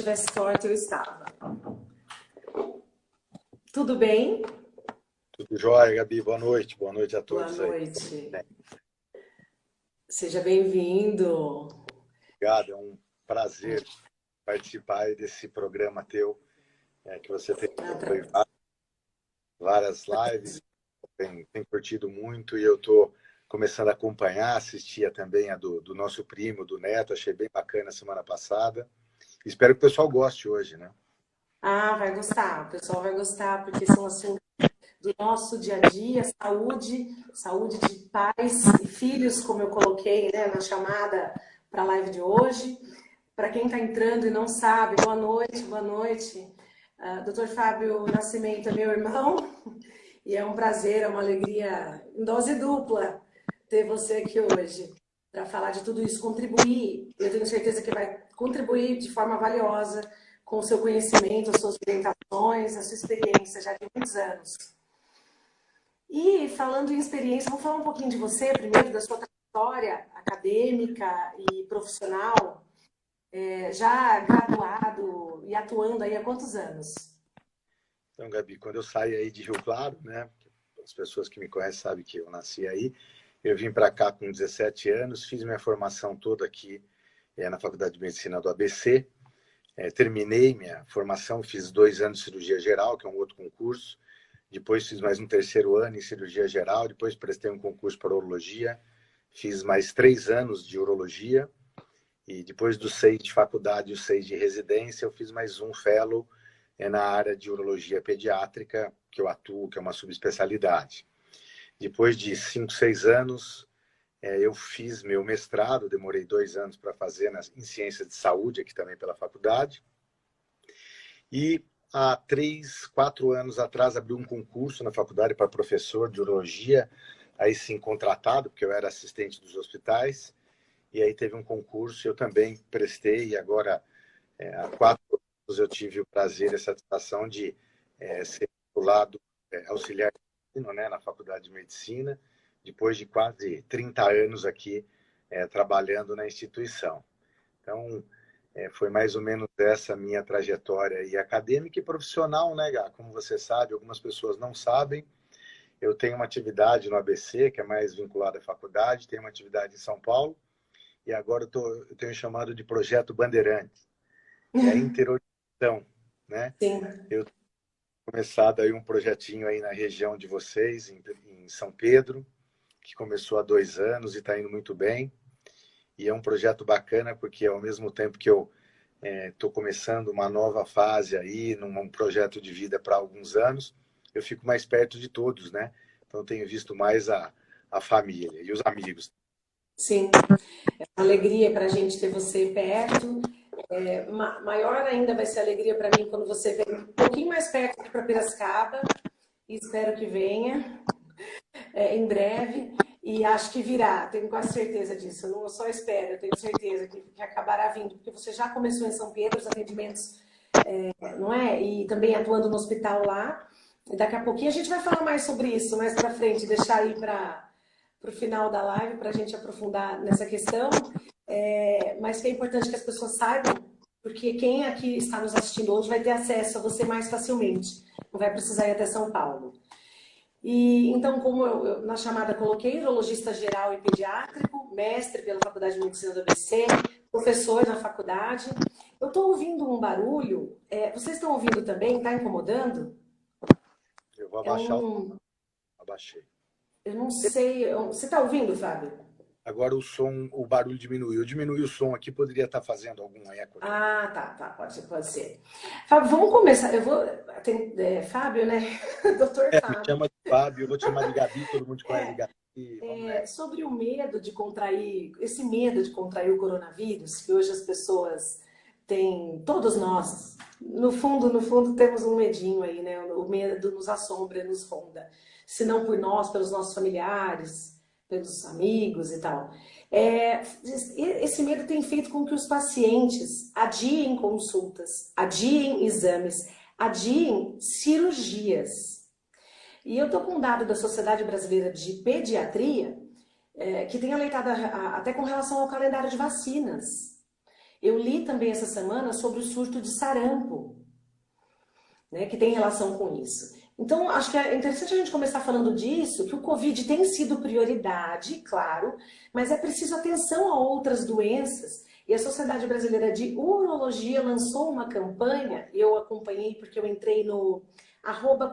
estivesse torta, eu estava. Tudo bem? Tudo jóia, Gabi. Boa noite a Boa todos aí. noite. Seja bem-vindo. Obrigado, é um prazer participar aí desse programa teu, que você tem feito várias lives, tem curtido muito e eu estou começando a acompanhar, assistia também a do nosso primo, do Neto, achei bem bacana a semana passada. Espero que o pessoal goste hoje, né? Ah, vai gostar. O pessoal vai gostar, porque são assuntos do nosso dia a dia, saúde de pais e filhos, como eu coloquei, né, na chamada para a live de hoje. Para quem está entrando e não sabe, boa noite, boa noite. Dr. Fábio Nascimento é meu irmão e é um prazer, é uma alegria em dose dupla ter você aqui hoje para falar de tudo isso, contribuir. Eu tenho certeza que vai contribuir de forma valiosa com o seu conhecimento, as suas orientações, a sua experiência já de muitos anos. E falando em experiência, vamos falar um pouquinho de você primeiro, da sua trajetória acadêmica e profissional, já graduado e atuando aí há quantos anos? Então, Gabi, quando eu saí aí de Rio Claro, né? As pessoas que me conhecem sabem que eu nasci aí. Eu vim para cá com 17 anos, fiz minha formação toda aqui na Faculdade de Medicina do ABC. Terminei minha formação, fiz 2 anos de cirurgia geral, que é um outro concurso. Depois fiz mais um terceiro ano em cirurgia geral. Depois prestei um concurso para urologia. Fiz mais 3 anos de urologia. E depois dos 6 de faculdade e os 6 de residência, eu fiz mais um fellow na área de urologia pediátrica, que eu atuo, que é uma subespecialidade. Depois de 5, 6 anos, eu fiz meu mestrado, demorei 2 anos para fazer em ciências de saúde, aqui também pela faculdade. E há 3, 4 anos atrás, abri um concurso na faculdade para professor de urologia, aí sim contratado, porque eu era assistente dos hospitais. E aí teve um concurso, eu também prestei, e agora, há 4 anos, eu tive o prazer e a satisfação de ser titulado auxiliar de ensino, né, na Faculdade de Medicina, depois de quase 30 anos aqui trabalhando na instituição. Então, foi mais ou menos essa minha trajetória aí, acadêmica e profissional, né, Gá? Como você sabe, algumas pessoas não sabem, eu tenho uma atividade no ABC, que é mais vinculada à faculdade, tenho uma atividade em São Paulo, e agora eu tenho chamado de Projeto Bandeirantes, que é a interorientação, né? Sim. Eu tenho começado aí um projetinho aí na região de vocês, em São Pedro, que começou há 2 anos e está indo muito bem. E é um projeto bacana porque, ao mesmo tempo que eu estou começando uma nova fase aí, num projeto de vida para alguns anos, eu fico mais perto de todos, né? Então, tenho visto mais a família e os amigos. Sim, é uma alegria para a gente ter você perto. Maior ainda vai ser a alegria para mim quando você vem um pouquinho mais perto aqui para Piracicaba, e espero que venha em breve, e acho que virá, tenho quase certeza disso. Eu não só espero, eu tenho certeza que acabará vindo, porque você já começou em São Pedro os atendimentos, não é? E também atuando no hospital lá. E daqui a pouquinho a gente vai falar mais sobre isso, mais para frente, deixar aí para o final da live, para a gente aprofundar nessa questão. Mas que é importante que as pessoas saibam, porque quem aqui está nos assistindo hoje vai ter acesso a você mais facilmente, não vai precisar ir até São Paulo. E então, como eu na chamada coloquei, urologista geral e pediátrico, mestre pela Faculdade de Medicina do ABC, professor na faculdade. Eu estou ouvindo um barulho, vocês estão ouvindo também? Está incomodando? Eu vou abaixar Abaixei. Eu não sei, você está ouvindo, Fábio? Agora o barulho diminuiu. Eu diminui o som aqui, poderia estar fazendo algum eco aqui. Ah, tá, pode ser. Fábio, vamos começar. Eu vou. Fábio, né? Doutor Me Fábio. chama de Fábio, eu vou te chamar de Gabi, todo mundo te conhece de Gabi. Vamos nessa. Sobre o medo de contrair, esse medo de contrair o coronavírus, que hoje as pessoas têm, todos nós, no fundo, temos um medinho aí, né? O medo nos assombra, nos ronda. Se não por nós, pelos nossos familiares, pelos amigos e tal. Esse medo tem feito com que os pacientes adiem consultas, adiem exames, adiem cirurgias. E eu estou com um dado da Sociedade Brasileira de Pediatria, que tem alertado até com relação ao calendário de vacinas. Eu li também essa semana sobre o surto de sarampo, né, que tem relação com isso. Então, acho que é interessante a gente começar falando disso, que o Covid tem sido prioridade, claro, mas é preciso atenção a outras doenças. E a Sociedade Brasileira de Urologia lançou uma campanha, eu acompanhei porque eu entrei no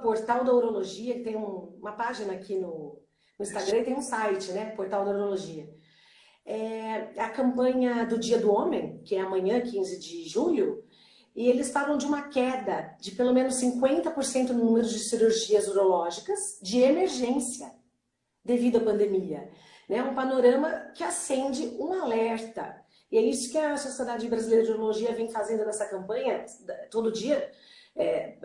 @portal da urologia, que tem uma página aqui no Instagram e tem um site, né, Portal da Urologia. A campanha do Dia do Homem, que é amanhã, 15 de julho, e eles falam de uma queda de pelo menos 50% no número de cirurgias urológicas de emergência devido à pandemia. Né? Um panorama que acende um alerta. E é isso que a Sociedade Brasileira de Urologia vem fazendo nessa campanha, todo dia,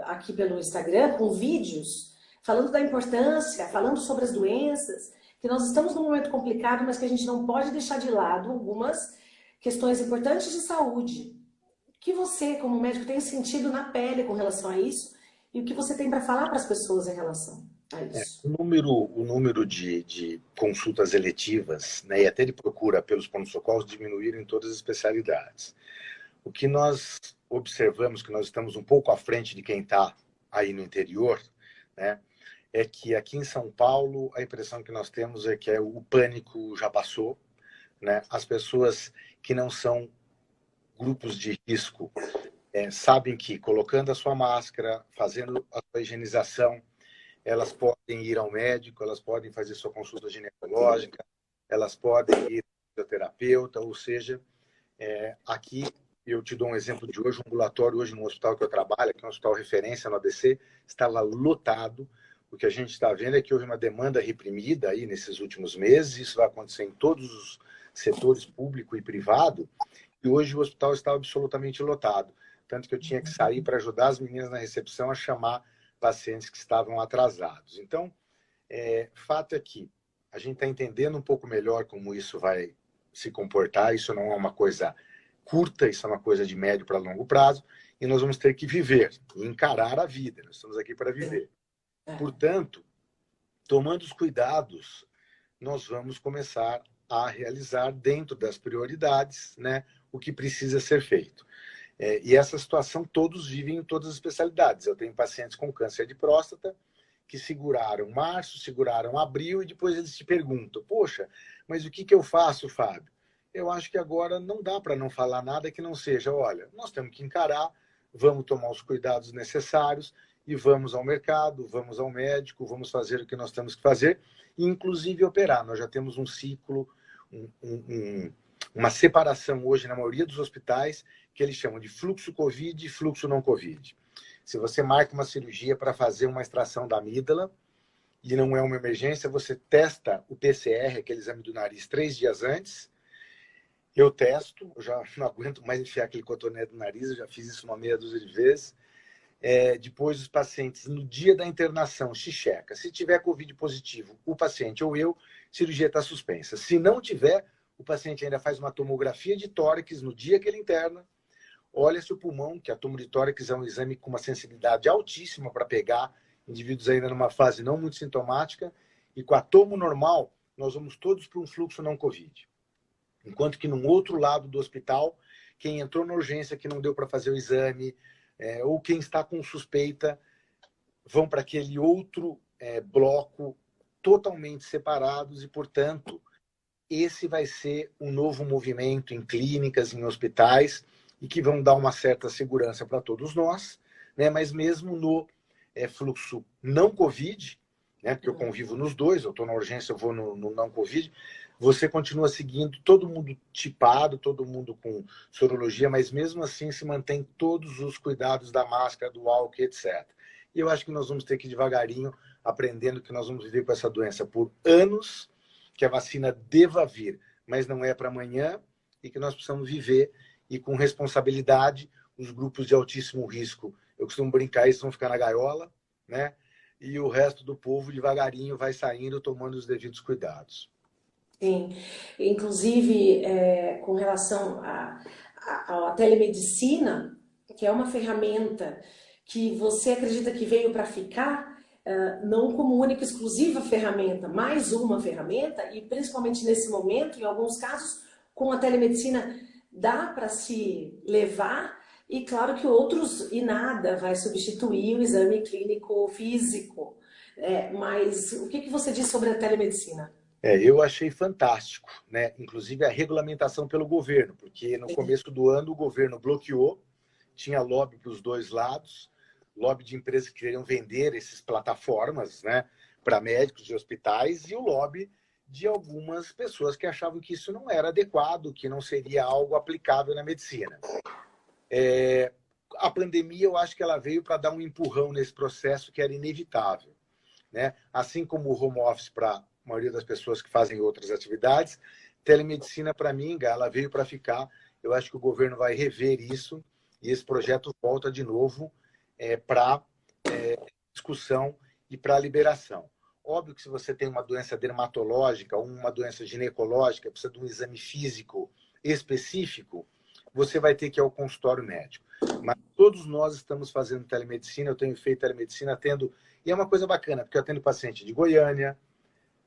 aqui pelo Instagram, com vídeos, falando da importância, falando sobre as doenças, que nós estamos num momento complicado, mas que a gente não pode deixar de lado algumas questões importantes de saúde. O que você, como médico, tem sentido na pele com relação a isso e o que você tem para falar para as pessoas em relação a isso? O número de consultas eletivas, né, e até de procura pelos pronto-socorros diminuíram em todas as especialidades. O que nós observamos, que nós estamos um pouco à frente de quem está aí no interior, né, é que aqui em São Paulo a impressão que nós temos é que o pânico já passou, né? As pessoas que não são grupos de risco sabem que colocando a sua máscara, fazendo a sua higienização, elas podem ir ao médico, elas podem fazer sua consulta ginecológica, elas podem ir ao fisioterapeuta, ou seja, aqui eu te dou um exemplo de hoje, um ambulatório hoje no hospital que eu trabalho, que é um hospital referência no ABC, estava lotado. O que a gente está vendo é que houve uma demanda reprimida aí nesses últimos meses, isso vai acontecer em todos os setores público e privado, e hoje o hospital estava absolutamente lotado. Tanto que eu tinha que sair para ajudar as meninas na recepção a chamar pacientes que estavam atrasados. Então, fato é que a gente está entendendo um pouco melhor como isso vai se comportar, isso não é uma coisa curta, isso é uma coisa de médio para longo prazo, e nós vamos ter que viver e encarar a vida, nós estamos aqui para viver. Portanto, tomando os cuidados, nós vamos começar a realizar dentro das prioridades, né, o que precisa ser feito. E essa situação todos vivem em todas as especialidades. Eu tenho pacientes com câncer de próstata que seguraram março, seguraram abril e depois eles te perguntam, poxa, mas o que eu faço, Fábio? Eu acho que agora não dá para não falar nada que não seja, olha, nós temos que encarar, vamos tomar os cuidados necessários e vamos ao mercado, vamos ao médico, vamos fazer o que nós temos que fazer, e inclusive operar. Nós já temos um ciclo, uma separação hoje na maioria dos hospitais, que eles chamam de fluxo Covid e fluxo não Covid. Se você marca uma cirurgia para fazer uma extração da amígdala, e não é uma emergência, você testa o PCR, aquele exame do nariz, 3 dias antes. Eu testo, eu já não aguento mais enfiar aquele cotonete no nariz, eu já fiz isso uma meia dúzia de vezes. Depois os pacientes, no dia da internação, se checa. Se tiver Covid positivo, o paciente ou eu, cirurgia está suspensa. Se não tiver, o paciente ainda faz uma tomografia de tórax no dia que ele interna, olha-se o pulmão, que a tomo de tórax é um exame com uma sensibilidade altíssima para pegar indivíduos ainda numa fase não muito sintomática, e com a tomo normal, nós vamos todos para um fluxo não Covid. Enquanto que num outro lado do hospital, quem entrou na urgência que não deu para fazer o exame, ou quem está com suspeita, vão para aquele outro bloco totalmente separados e, portanto, esse vai ser um novo movimento em clínicas, em hospitais, e que vão dar uma certa segurança para todos nós, né? Mas mesmo no fluxo não Covid, né? Porque eu convivo nos dois, eu estou na urgência, eu vou no não Covid, você continua seguindo todo mundo tipado, todo mundo com sorologia, mas mesmo assim se mantém todos os cuidados da máscara, do álcool, etc. E eu acho que nós vamos ter que ir devagarinho aprendendo que nós vamos viver com essa doença por anos, que a vacina deva vir, mas não é para amanhã, e que nós precisamos viver e com responsabilidade. Os grupos de altíssimo risco, eu costumo brincar, eles vão ficar na gaiola, né? E o resto do povo devagarinho vai saindo, tomando os devidos cuidados. Sim, inclusive com relação à telemedicina, que é uma ferramenta que você acredita que veio para ficar, não como única e exclusiva ferramenta, mais uma ferramenta, e principalmente nesse momento, em alguns casos, com a telemedicina dá para se levar, e claro que outros, e nada vai substituir o exame clínico físico. Mas o que você diz sobre a telemedicina? Eu achei fantástico, né? Inclusive a regulamentação pelo governo, porque no começo do ano o governo bloqueou, tinha lobby para os dois lados, lobby de empresas que queriam vender essas plataformas, né, para médicos e hospitais, e o lobby de algumas pessoas que achavam que isso não era adequado, que não seria algo aplicável na medicina. A pandemia, eu acho que ela veio para dar um empurrão nesse processo que era inevitável, né? Assim como o home office para a maioria das pessoas que fazem outras atividades, telemedicina, para mim, ela veio para ficar. Eu acho que o governo vai rever isso e esse projeto volta de novo para discussão e para liberação. Óbvio que se você tem uma doença dermatológica ou uma doença ginecológica, precisa de um exame físico específico, você vai ter que ir ao consultório médico. Mas todos nós estamos fazendo telemedicina, eu tenho feito telemedicina, e é uma coisa bacana, porque eu atendo paciente de Goiânia,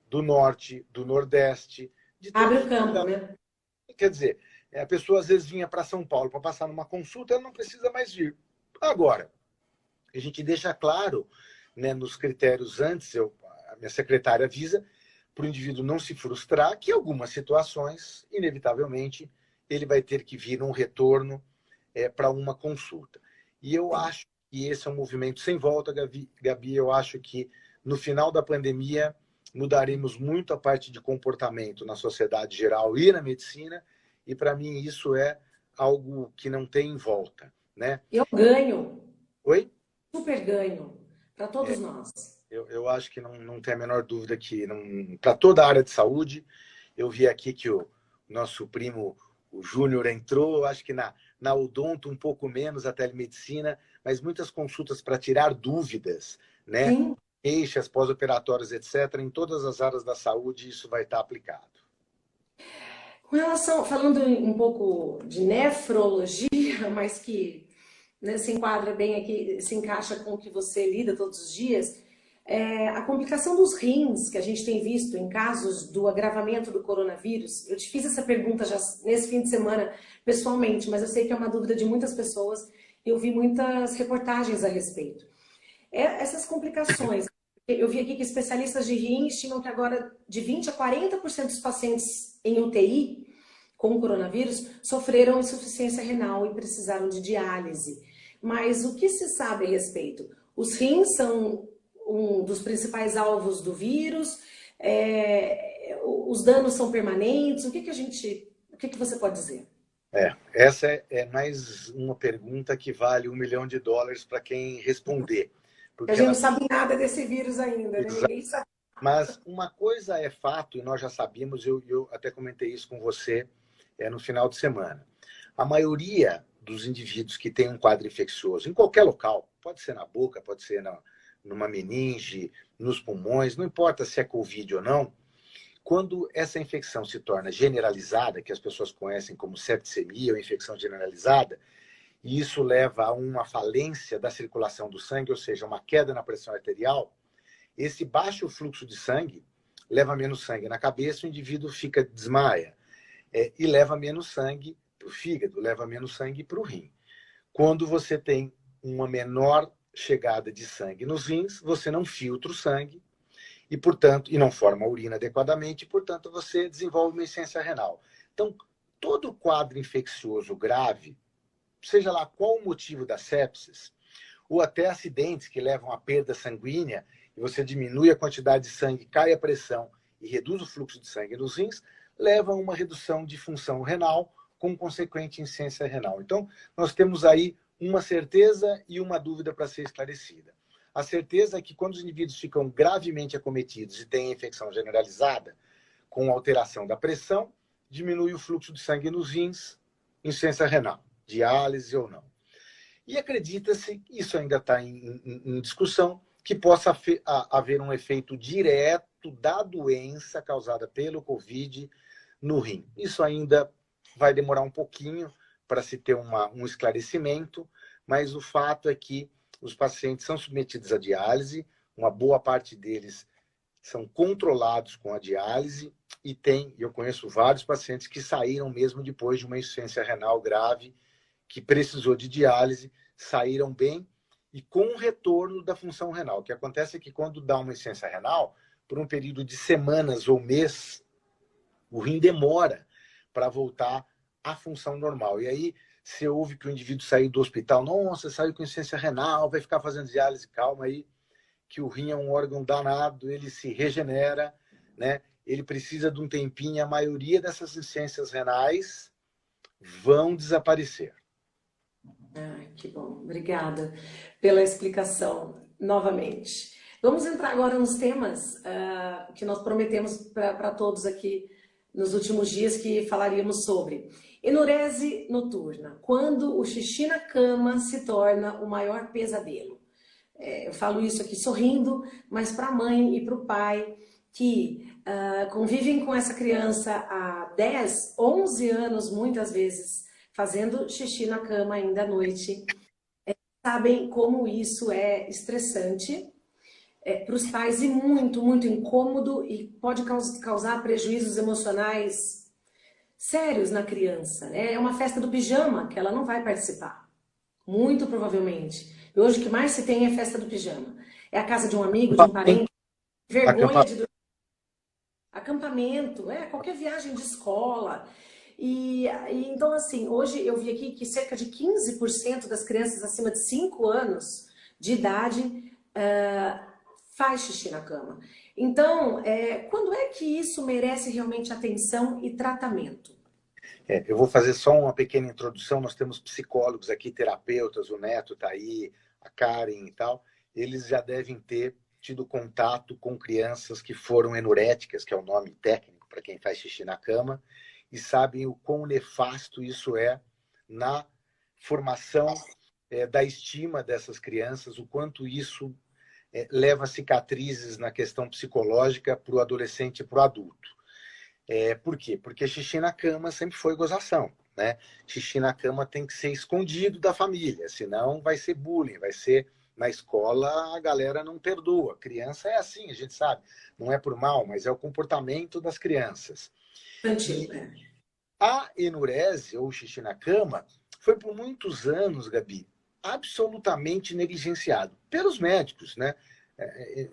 do Norte, do Nordeste, de Abre todos o os campo, lugares. né? Quer dizer, a pessoa às vezes vinha para São Paulo para passar numa consulta, ela não precisa mais vir. Agora, a gente deixa claro, né, nos critérios antes, a minha secretária avisa, para o indivíduo não se frustrar, que em algumas situações, inevitavelmente, ele vai ter que vir num retorno para uma consulta. E eu acho que esse é um movimento sem volta, Gabi. Eu acho que no final da pandemia mudaremos muito a parte de comportamento na sociedade geral e na medicina, e para mim isso é algo que não tem volta, né? Eu ganho, Oi? super ganho, para todos nós. Eu acho que não tem a menor dúvida que para toda a área de saúde, eu vi aqui que o nosso primo, o Júnior, entrou, eu acho que na odonto um pouco menos a telemedicina, mas muitas consultas para tirar dúvidas, né? Sim. Queixas, pós-operatórias, etc. Em todas as áreas da saúde, isso vai estar aplicado. Com relação, falando um pouco de nefrologia, mas que, né, se enquadra bem aqui, se encaixa com o que você lida todos os dias, a complicação dos rins que a gente tem visto em casos do agravamento do coronavírus. Eu te fiz essa pergunta já nesse fim de semana pessoalmente, mas eu sei que é uma dúvida de muitas pessoas e eu vi muitas reportagens a respeito. Essas complicações, eu vi aqui que especialistas de rins estimam que agora de 20 a 40% dos pacientes em UTI com o coronavírus sofreram insuficiência renal e precisaram de diálise. Mas o que se sabe a respeito? Os rins são um dos principais alvos do vírus, os danos são permanentes, o que você pode dizer? Essa é mais uma pergunta que vale US$ 1 milhão para quem responder. A Porque gente ela... não sabe nada desse vírus ainda, né? Ninguém sabe. Mas uma coisa é fato, e nós já sabíamos, eu até comentei isso com você no final de semana. A maioria dos indivíduos que têm um quadro infeccioso, em qualquer local, pode ser na boca, pode ser numa meninge, nos pulmões, não importa se é Covid ou não, quando essa infecção se torna generalizada, que as pessoas conhecem como septicemia ou infecção generalizada, e isso leva a uma falência da circulação do sangue, ou seja, uma queda na pressão arterial, esse baixo fluxo de sangue leva menos sangue na cabeça, o indivíduo desmaia. E leva menos sangue para o fígado, leva menos sangue para o rim. Quando você tem uma menor chegada de sangue nos rins, você não filtra o sangue e, portanto, e não forma a urina adequadamente, e, portanto, você desenvolve uma insuficiência renal. Então, todo quadro infeccioso grave, seja lá qual o motivo da sepsis, ou até acidentes que levam à perda sanguínea, e você diminui a quantidade de sangue, cai a pressão e reduz o fluxo de sangue nos rins, leva a uma redução de função renal, com consequente insuficiência renal. Então, nós temos aí uma certeza e uma dúvida para ser esclarecida. A certeza é que quando os indivíduos ficam gravemente acometidos e têm infecção generalizada, com alteração da pressão, diminui o fluxo de sangue nos rins, insuficiência renal, diálise ou não. E acredita-se, isso ainda está em discussão, que possa haver um efeito direto da doença causada pelo Covid no rim. Isso ainda vai demorar um pouquinho para se ter um esclarecimento, mas o fato é que os pacientes são submetidos à diálise, uma boa parte deles são controlados com a diálise e eu conheço vários pacientes que saíram mesmo depois de uma insuficiência renal grave, que precisou de diálise, saíram bem e com o retorno da função renal. O que acontece é que quando dá uma insuficiência renal, por um período de semanas ou mês, o rim demora para voltar à função normal. E aí, você ouve que o indivíduo saiu do hospital, nossa, saiu com insuficiência renal, vai ficar fazendo diálise, calma aí, que o rim é um órgão danado, ele se regenera, né? Ele precisa de um tempinho, a maioria dessas insuficiências renais vão desaparecer. Ah, que bom, obrigada pela explicação novamente. Vamos entrar agora nos temas que nós prometemos para todos aqui nos últimos dias, que falaríamos sobre enurese noturna, quando o xixi na cama se torna o maior pesadelo. Eu falo isso aqui sorrindo, mas para a mãe e para o pai que convivem com essa criança há 10, 11 anos, muitas vezes, fazendo xixi na cama ainda à noite, sabem como isso é estressante para os pais e muito, muito incômodo e pode causar prejuízos emocionais sérios na criança, né? É uma festa do pijama que ela não vai participar, muito provavelmente. E hoje o que mais se tem é festa do pijama. É a casa de um amigo, de um parente, vergonha de dormir. Acampamento, qualquer viagem de escola. Então, assim, hoje eu vi aqui que cerca de 15% das crianças acima de 5 anos de idade faz xixi na cama. Então, quando é que isso merece realmente atenção e tratamento? Eu vou fazer só uma pequena introdução. Nós temos psicólogos aqui, terapeutas, o Neto está aí, a Karen e tal. Eles já devem ter tido contato com crianças que foram enuréticas, que é o nome técnico para quem faz xixi na cama, e sabem o quão nefasto isso é na formação da estima dessas crianças, o quanto isso leva cicatrizes na questão psicológica para o adolescente e para o adulto. Por quê? Porque xixi na cama sempre foi gozação, né? Xixi na cama tem que ser escondido da família, senão vai ser bullying, vai ser... Na escola, a galera não perdoa. Criança é assim, a gente sabe. Não é por mal, mas é o comportamento das crianças. A enurese, ou xixi na cama, foi por muitos anos, Gabi, absolutamente negligenciado pelos médicos, né?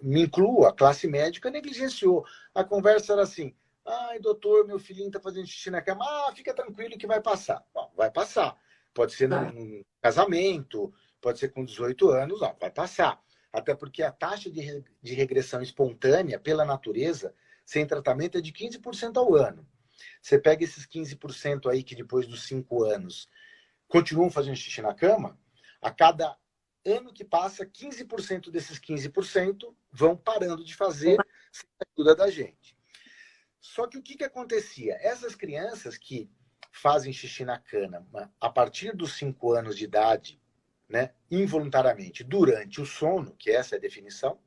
Me incluo, a classe médica negligenciou. A conversa era assim: ai, doutor, meu filhinho está fazendo xixi na cama. Ah, fica tranquilo que vai passar. Bom, vai passar. Pode ser num casamento, pode ser com 18 anos, vai passar. Até porque a taxa de regressão espontânea, pela natureza, sem tratamento, é de 15% ao ano. Você pega esses 15% aí que depois dos 5 anos continuam fazendo xixi na cama, a cada ano que passa, 15% desses 15% vão parando de fazer sem a ajuda da gente. Só que o que acontecia? Essas crianças que fazem xixi na cama a partir dos 5 anos de idade, né, involuntariamente, durante o sono, que essa é a definição,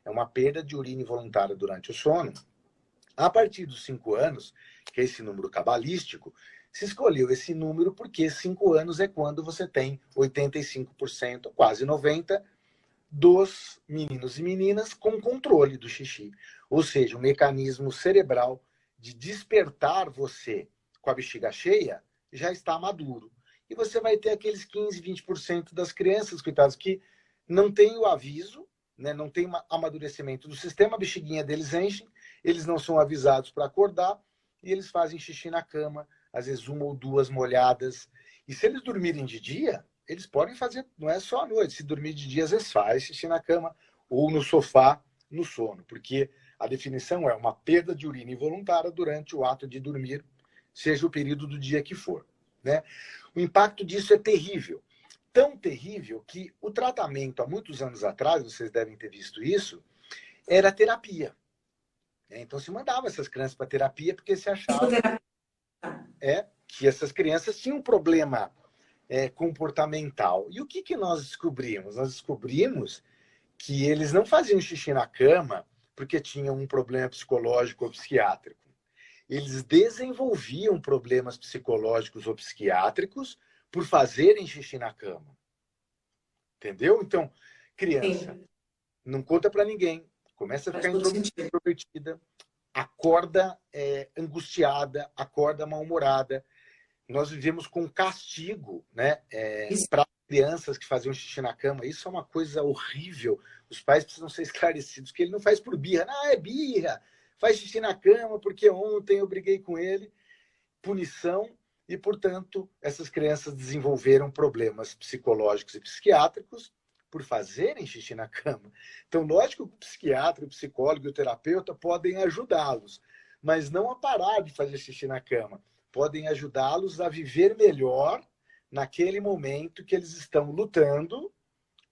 é uma perda de urina involuntária durante o sono. A partir dos 5 anos, que é esse número cabalístico, se escolheu esse número porque 5 anos é quando você tem 85%, quase 90%, dos meninos e meninas com controle do xixi. Ou seja, o mecanismo cerebral de despertar você com a bexiga cheia já está maduro. E você vai ter aqueles 15, 20% das crianças, coitados, que não tem o aviso, né, não tem amadurecimento do sistema, a bexiguinha deles enche, eles não são avisados para acordar e eles fazem xixi na cama, às vezes 1 ou 2 molhadas. E se eles dormirem de dia, eles podem fazer, não é só à noite, se dormir de dia, às vezes faz xixi na cama ou no sofá, no sono, porque a definição é uma perda de urina involuntária durante o ato de dormir, seja o período do dia que for, né? O impacto disso é terrível. Tão terrível que o tratamento, há muitos anos atrás, vocês devem ter visto isso, era terapia. Então se mandava essas crianças para terapia porque se achava que essas crianças tinham um problema comportamental. E o que nós descobrimos? Nós descobrimos que eles não faziam xixi na cama porque tinham um problema psicológico ou psiquiátrico. Eles desenvolviam problemas psicológicos ou psiquiátricos por fazerem xixi na cama. Entendeu? Então, criança, não conta para ninguém. Começa a Faz ficar todo sentido. introvertida, acorda angustiada, acorda mal-humorada. Nós vivemos com castigo, né? Isso. Para crianças que faziam xixi na cama. Isso é uma coisa horrível. Os pais precisam ser esclarecidos que ele não faz por birra. Não, é birra. Faz xixi na cama porque ontem eu briguei com ele. Punição. E, portanto, essas crianças desenvolveram problemas psicológicos e psiquiátricos por fazerem xixi na cama. Então, lógico que o psiquiatra, o psicólogo e o terapeuta podem ajudá-los, mas não a parar de fazer xixi na cama. Podem ajudá-los a viver melhor naquele momento que eles estão lutando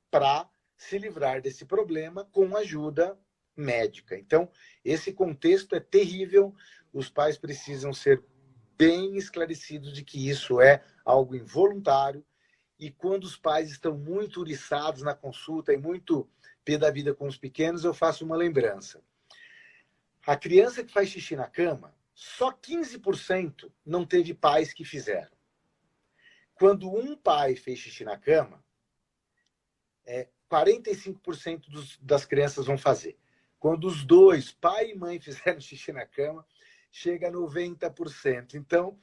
para se livrar desse problema com ajuda médica. Então, esse contexto é terrível. Os pais precisam ser bem esclarecidos de que isso é algo involuntário. E quando os pais estão muito uriçados na consulta e muito pé da vida com os pequenos, eu faço uma lembrança. A criança que faz xixi na cama, só 15% não teve pais que fizeram. Quando um pai fez xixi na cama, 45% das crianças vão fazer. Quando os dois, pai e mãe, fizeram xixi na cama, chega a 90%. Então,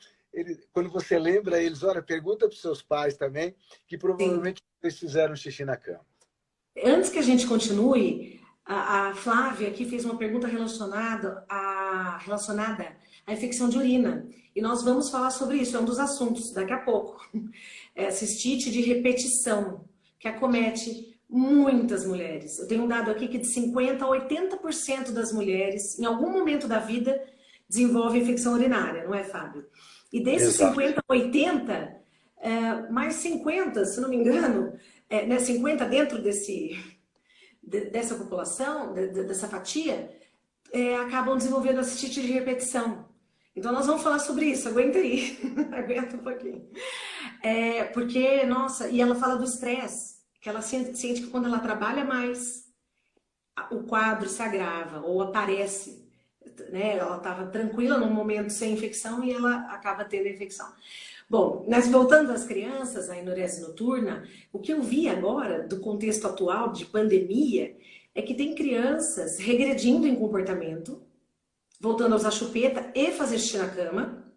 quando você lembra eles, olha, pergunta para os seus pais também, que provavelmente eles fizeram xixi na cama. Antes que a gente continue, a Flávia aqui fez uma pergunta relacionada à infecção de urina. E nós vamos falar sobre isso, é um dos assuntos daqui a pouco. É cistite de repetição, que acomete muitas mulheres. Eu tenho um dado aqui que de 50% a 80% das mulheres, em algum momento da vida, desenvolve infecção urinária, não é, Fábio? E desses Exato. 50% a 80%, mais 50%, se não me engano, 50% dentro dessa população, dessa fatia, acabam desenvolvendo a cistite de repetição. Então, nós vamos falar sobre isso. Aguenta aí. Aguenta um pouquinho. Porque, nossa, e ela fala do estresse, que ela sente que quando ela trabalha mais, o quadro se agrava ou aparece. Né? Ela estava tranquila num momento sem infecção e ela acaba tendo a infecção. Bom, mas voltando às crianças, a enurese noturna, o que eu vi agora do contexto atual de pandemia é que tem crianças regredindo em comportamento, voltando a usar chupeta e fazer xixi na cama.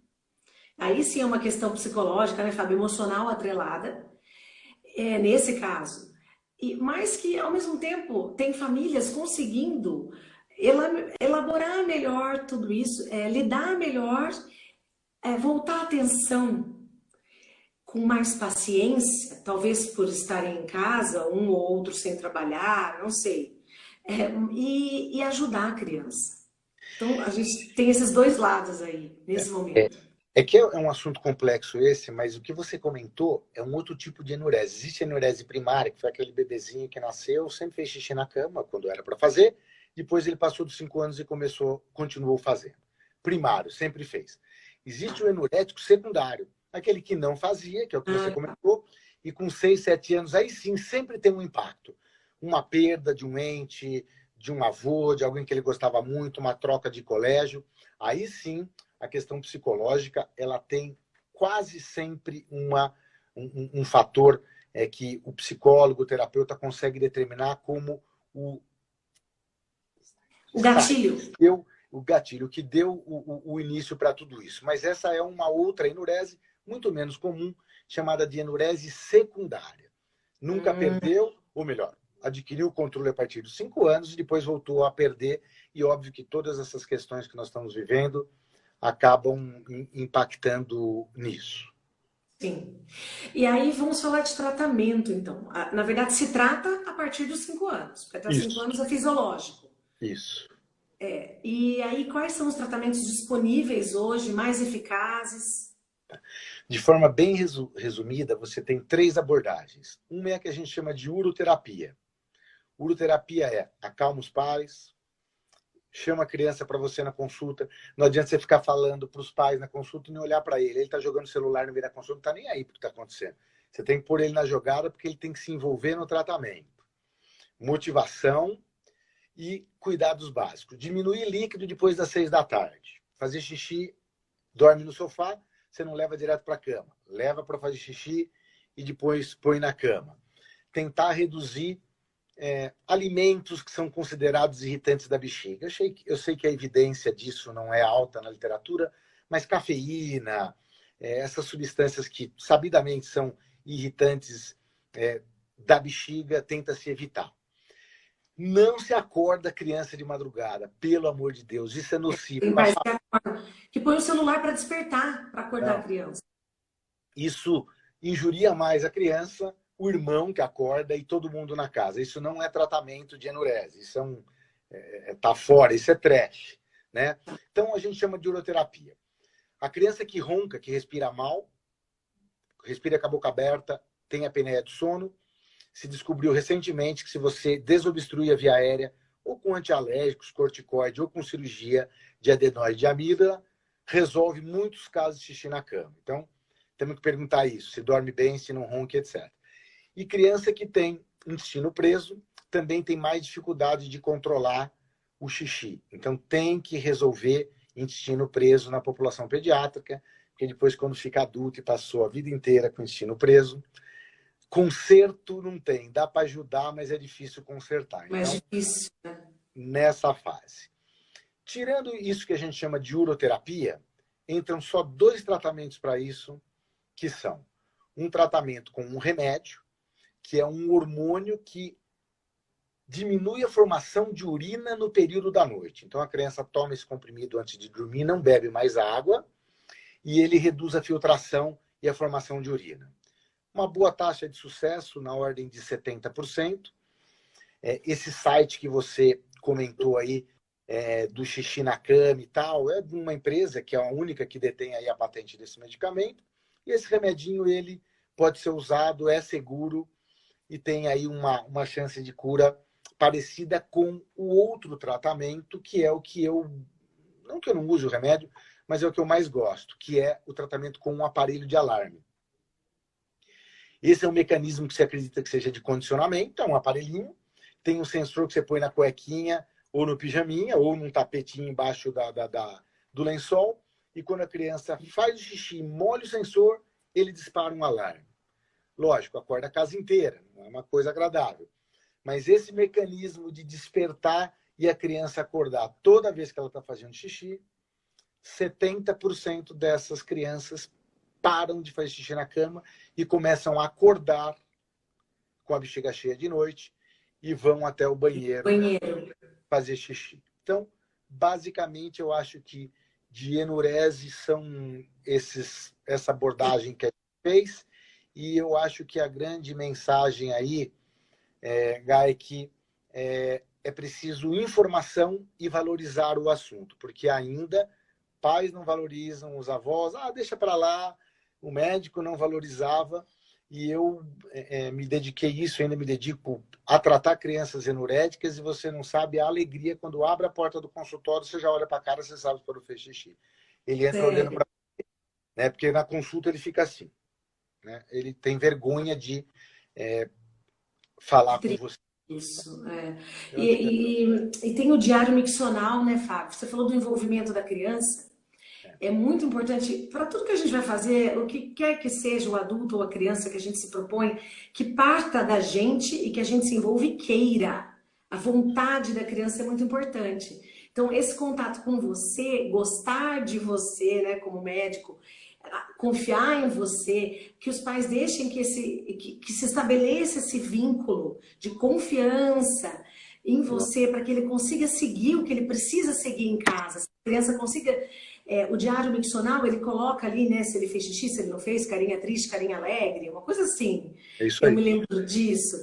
Aí sim é uma questão psicológica, né, Fábio? Emocional atrelada, nesse caso. Mas que, ao mesmo tempo, tem famílias conseguindo elaborar melhor tudo isso, lidar melhor, voltar a atenção com mais paciência, talvez por estarem em casa, um ou outro sem trabalhar, não sei, e ajudar a criança. Então, a gente tem esses dois lados aí, nesse momento. É que é um assunto complexo esse, mas o que você comentou é um outro tipo de enurese. Existe a enurese primária, que foi aquele bebezinho que nasceu, sempre fez xixi na cama, quando era para fazer, depois ele passou dos 5 anos e continuou fazendo. Primário, sempre fez. Existe o enurético secundário, aquele que não fazia, que é o que você comentou, e com 6, 7 anos, aí sim, sempre tem um impacto. Uma perda de um ente, de um avô, de alguém que ele gostava muito, uma troca de colégio. Aí sim, a questão psicológica, ela tem quase sempre um fator que o psicólogo, o terapeuta consegue determinar como o gatilho. O gatilho que deu o início para tudo isso. Mas essa é uma outra enurese, muito menos comum, chamada de enurese secundária. Nunca perdeu, ou melhor, adquiriu o controle a partir dos 5 anos e depois voltou a perder. E óbvio que todas essas questões que nós estamos vivendo acabam impactando nisso. Sim. E aí vamos falar de tratamento, então. Na verdade, se trata a partir dos 5 anos, porque até os 5 anos é fisiológico. Isso. E aí, quais são os tratamentos disponíveis hoje, mais eficazes? De forma bem resumida, você tem 3 abordagens. Uma é a que a gente chama de uroterapia. Uroterapia é acalma os pais, chama a criança para você na consulta. Não adianta você ficar falando para os pais na consulta e não olhar para ele. Ele está jogando celular no meio da consulta, não está nem aí para o que está acontecendo. Você tem que pôr ele na jogada porque ele tem que se envolver no tratamento. Motivação e cuidados básicos. Diminuir líquido depois das 6 da tarde. Fazer xixi, dorme no sofá, você não leva direto para a cama. Leva para fazer xixi e depois põe na cama. Tentar reduzir alimentos que são considerados irritantes da bexiga. Eu sei que a evidência disso não é alta na literatura, mas cafeína, essas substâncias que sabidamente são irritantes da bexiga, tenta-se evitar. Não se acorda criança de madrugada, pelo amor de Deus, isso é nocivo. Tem pais que põe o celular para despertar, para acordar a criança. Isso injuria mais a criança, o irmão que acorda e todo mundo na casa. Isso não é tratamento de enurese, isso tá fora, isso é trash, né? Então a gente chama de uroterapia. A criança que ronca, que respira mal, respira com a boca aberta, tem apneia do sono, se descobriu recentemente que se você desobstruir a via aérea, ou com antialérgicos, corticoide, ou com cirurgia de adenoide de amígdala, resolve muitos casos de xixi na cama. Então, temos que perguntar isso, se dorme bem, se não ronca, etc. E criança que tem intestino preso também tem mais dificuldade de controlar o xixi. Então, tem que resolver intestino preso na população pediátrica, porque depois, quando fica adulto e passou a vida inteira com intestino preso, conserto não tem. Dá para ajudar, mas é difícil consertar. Mais difícil, né? Nessa fase. Tirando isso que a gente chama de uroterapia, entram só 2 tratamentos para isso, que são um tratamento com um remédio, que é um hormônio que diminui a formação de urina no período da noite. Então, a criança toma esse comprimido antes de dormir, não bebe mais água, e ele reduz a filtração e a formação de urina. Uma boa taxa de sucesso, na ordem de 70%. Esse site que você comentou aí, do xixi na cama e tal, é de uma empresa que é a única que detém aí a patente desse medicamento. E esse remedinho, ele pode ser usado, é seguro e tem aí uma chance de cura parecida com o outro tratamento, que é o que não que eu não use o remédio, mas é o que eu mais gosto, que é o tratamento com um aparelho de alarme. Esse é um mecanismo que você acredita que seja de condicionamento, é um aparelhinho, tem um sensor que você põe na cuequinha, ou no pijaminha, ou num tapetinho embaixo do lençol, e quando a criança faz o xixi e molha o sensor, ele dispara um alarme. Lógico, acorda a casa inteira, não é uma coisa agradável. Mas esse mecanismo de despertar e a criança acordar toda vez que ela está fazendo xixi, 70% dessas crianças param de fazer xixi na cama e começam a acordar com a bexiga cheia de noite e vão até o banheiro fazer xixi. Então, basicamente, eu acho que de enurese são essa abordagem que a gente fez, e eu acho que a grande mensagem aí, Gai, é que é preciso informação e valorizar o assunto, porque ainda pais não valorizam, os avós, deixa para lá, o médico não valorizava, e eu me dediquei isso, ainda me dedico a tratar crianças enuréticas, e você não sabe a alegria quando abre a porta do consultório, você já olha para a cara, você sabe para o fez xixi. Ele entra olhando para você, né? Porque na consulta ele fica assim, né? Ele tem vergonha de falar com você. Isso, E tem o diário miccional, né, Fábio? Você falou do envolvimento da criança. É muito importante para tudo que a gente vai fazer, o que quer que seja o adulto ou a criança que a gente se propõe, que parta da gente e que a gente se envolva e queira. A vontade da criança é muito importante. Então, esse contato com você, gostar de você, né, como médico, confiar em você, que os pais deixem que se estabeleça esse vínculo de confiança em você, para que ele consiga seguir o que ele precisa seguir em casa. Se a criança consiga... o diário miccional, ele coloca ali, né, se ele fez xixi, se ele não fez, carinha triste, carinha alegre, uma coisa assim. É isso aí. Eu me lembro disso.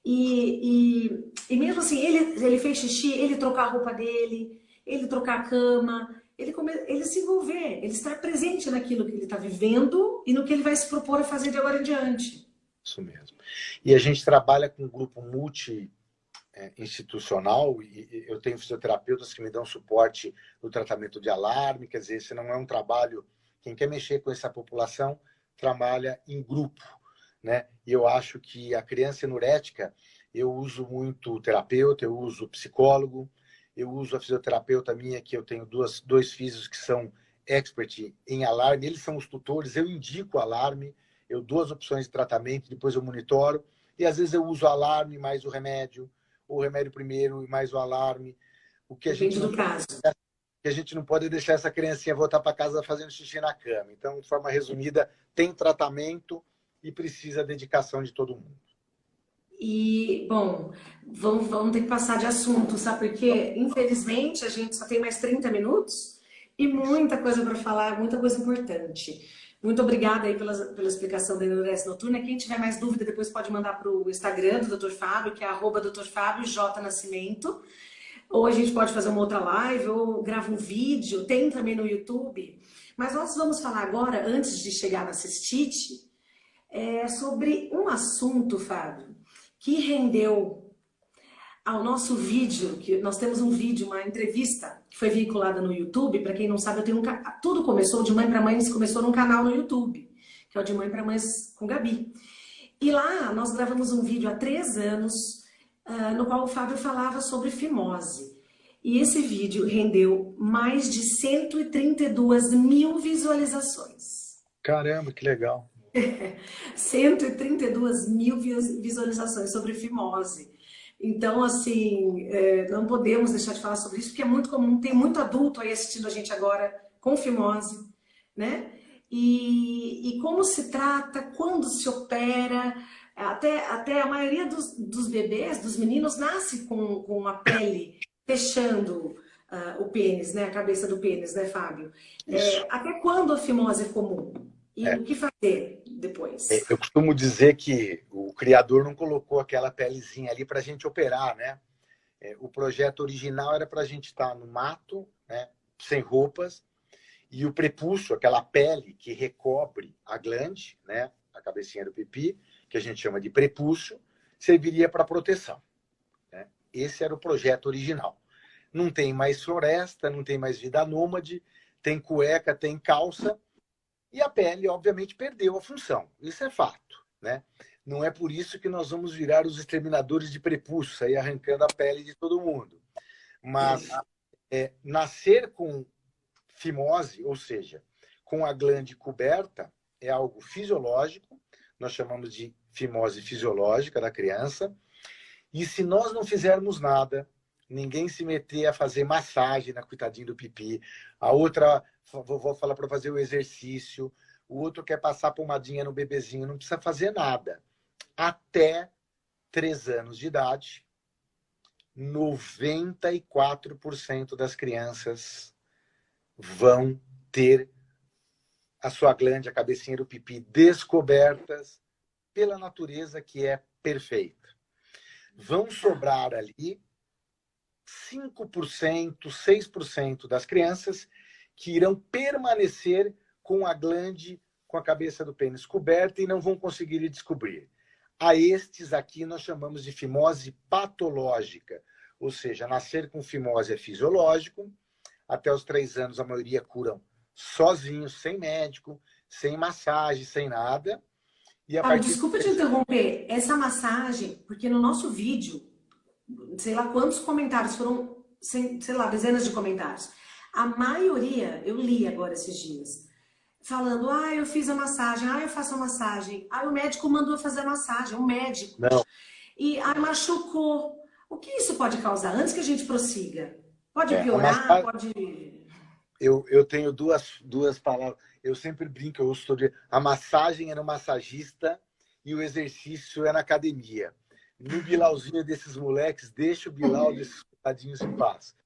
E mesmo assim, ele fez xixi, ele trocar a roupa dele, ele trocar a cama, ele se envolver, ele estar presente naquilo que ele está vivendo e no que ele vai se propor a fazer de agora em diante. Isso mesmo. E a gente trabalha com um grupo institucional, e eu tenho fisioterapeutas que me dão suporte no tratamento de alarme, quer dizer, esse não é um trabalho, quem quer mexer com essa população trabalha em grupo, né? E eu acho que a criança enurética, eu uso muito terapeuta, eu uso psicólogo, eu uso a fisioterapeuta minha, que eu tenho dois físios que são expert em alarme, eles são os tutores, eu indico alarme, eu dou as opções de tratamento, depois eu monitoro, e às vezes eu uso alarme mais o remédio, ou o remédio primeiro e mais o alarme. O que a Depende gente não do caso. que a gente não pode deixar essa criancinha voltar para casa fazendo xixi na cama. Então, de forma resumida, tem tratamento e precisa dedicação de todo mundo. E, bom, vamos ter que passar de assunto, sabe? Porque, infelizmente, a gente só tem mais 30 minutos e muita coisa para falar, muita coisa importante. Muito obrigada aí pela explicação da enurese noturna. Quem tiver mais dúvida, depois pode mandar para o Instagram do Dr. Fábio, que é @Dr. Fábio J. Nascimento. Ou a gente pode fazer uma outra live, ou grava um vídeo, tem também no YouTube. Mas nós vamos falar agora, antes de chegar na cistite, sobre um assunto, Fábio, que rendeu ao nosso vídeo, que nós temos um vídeo, uma entrevista que foi vinculada no YouTube. Para quem não sabe, eu tenho tudo começou de Mãe para Mães, começou num canal no YouTube, que é o de Mãe para Mães com Gabi. E lá nós gravamos um vídeo há 3 anos, no qual o Fábio falava sobre fimose. E esse vídeo rendeu mais de 132 mil visualizações. Caramba, que legal. 132 mil visualizações sobre fimose. Então, assim, não podemos deixar de falar sobre isso, porque é muito comum, tem muito adulto aí assistindo a gente agora com fimose, né? E como se trata, quando se opera, até a maioria dos bebês, dos meninos, nasce com a pele fechando o pênis, né? A cabeça do pênis, né, Fábio? Até quando a fimose é comum? E o que fazer depois? Eu costumo dizer que o criador não colocou aquela pelezinha ali para a gente operar, né? O projeto original era para a gente estar no mato, né? Sem roupas, e o prepúcio, aquela pele que recobre a glande, né? A cabecinha do pipi, que a gente chama de prepúcio, serviria para proteção, né? Esse era o projeto original. Não tem mais floresta, não tem mais vida nômade, tem cueca, tem calça, e a pele, obviamente, perdeu a função. Isso é fato, né? Não é por isso que nós vamos virar os exterminadores de prepúcio, sair arrancando a pele de todo mundo. Mas nascer com fimose, ou seja, com a glande coberta, é algo fisiológico. Nós chamamos de fimose fisiológica da criança. E se nós não fizermos nada, ninguém se meter a fazer massagem na coitadinha do pipi, a outra vou falar para fazer o exercício, o outro quer passar pomadinha no bebezinho, não precisa fazer nada. Até 3 anos de idade, 94% das crianças vão ter a sua glande, a cabecinha do pipi, descobertas pela natureza, que é perfeita. Vão sobrar ali 5%, 6% das crianças que irão permanecer com a glande, com a cabeça do pênis coberta e não vão conseguir descobrir. A estes aqui nós chamamos de fimose patológica, ou seja, nascer com fimose é fisiológico, até os 3 anos a maioria curam sozinhos, sem médico, sem massagem, sem nada. E Desculpa te interromper, essa massagem, porque no nosso vídeo, sei lá quantos comentários, foram, sei lá, dezenas de comentários. A maioria, eu li agora esses dias, falando, eu fiz a massagem, eu faço a massagem, o médico mandou fazer a massagem, o médico. Não. E, machucou. O que isso pode causar? Antes que a gente prossiga. Pode piorar, pode... Eu tenho duas palavras, eu sempre brinco, eu uso a massagem é no massagista e o exercício é na academia. No bilauzinho desses moleques, deixa o bilau desses coitadinhos em paz.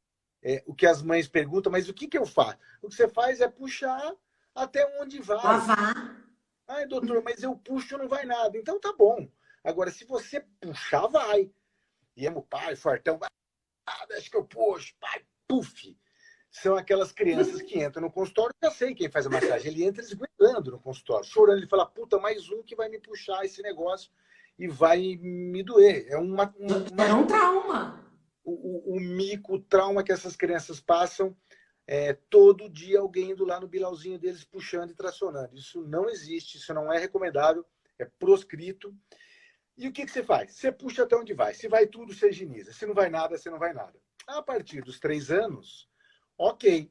O que as mães perguntam, mas o que eu faço? O que você faz é puxar até onde vai. Lavar. Ai, doutor, mas eu puxo não vai nada. Então tá bom. Agora, se você puxar, vai. E o pai, fortão, deixa que eu puxo, pai, puf. São aquelas crianças que entram no consultório, eu já sei quem faz a massagem. Ele entra esguelando no consultório, chorando. Ele fala, puta, mais um que vai me puxar esse negócio e vai me doer. É um trauma. O mico, o trauma que essas crianças passam, todo dia alguém indo lá no bilauzinho deles puxando e tracionando. Isso não existe, isso não é recomendável, é proscrito. E o que você faz? Você puxa até onde vai. Se vai tudo, você higieniza. Se não vai nada, você não vai nada. A partir dos 3 anos, ok.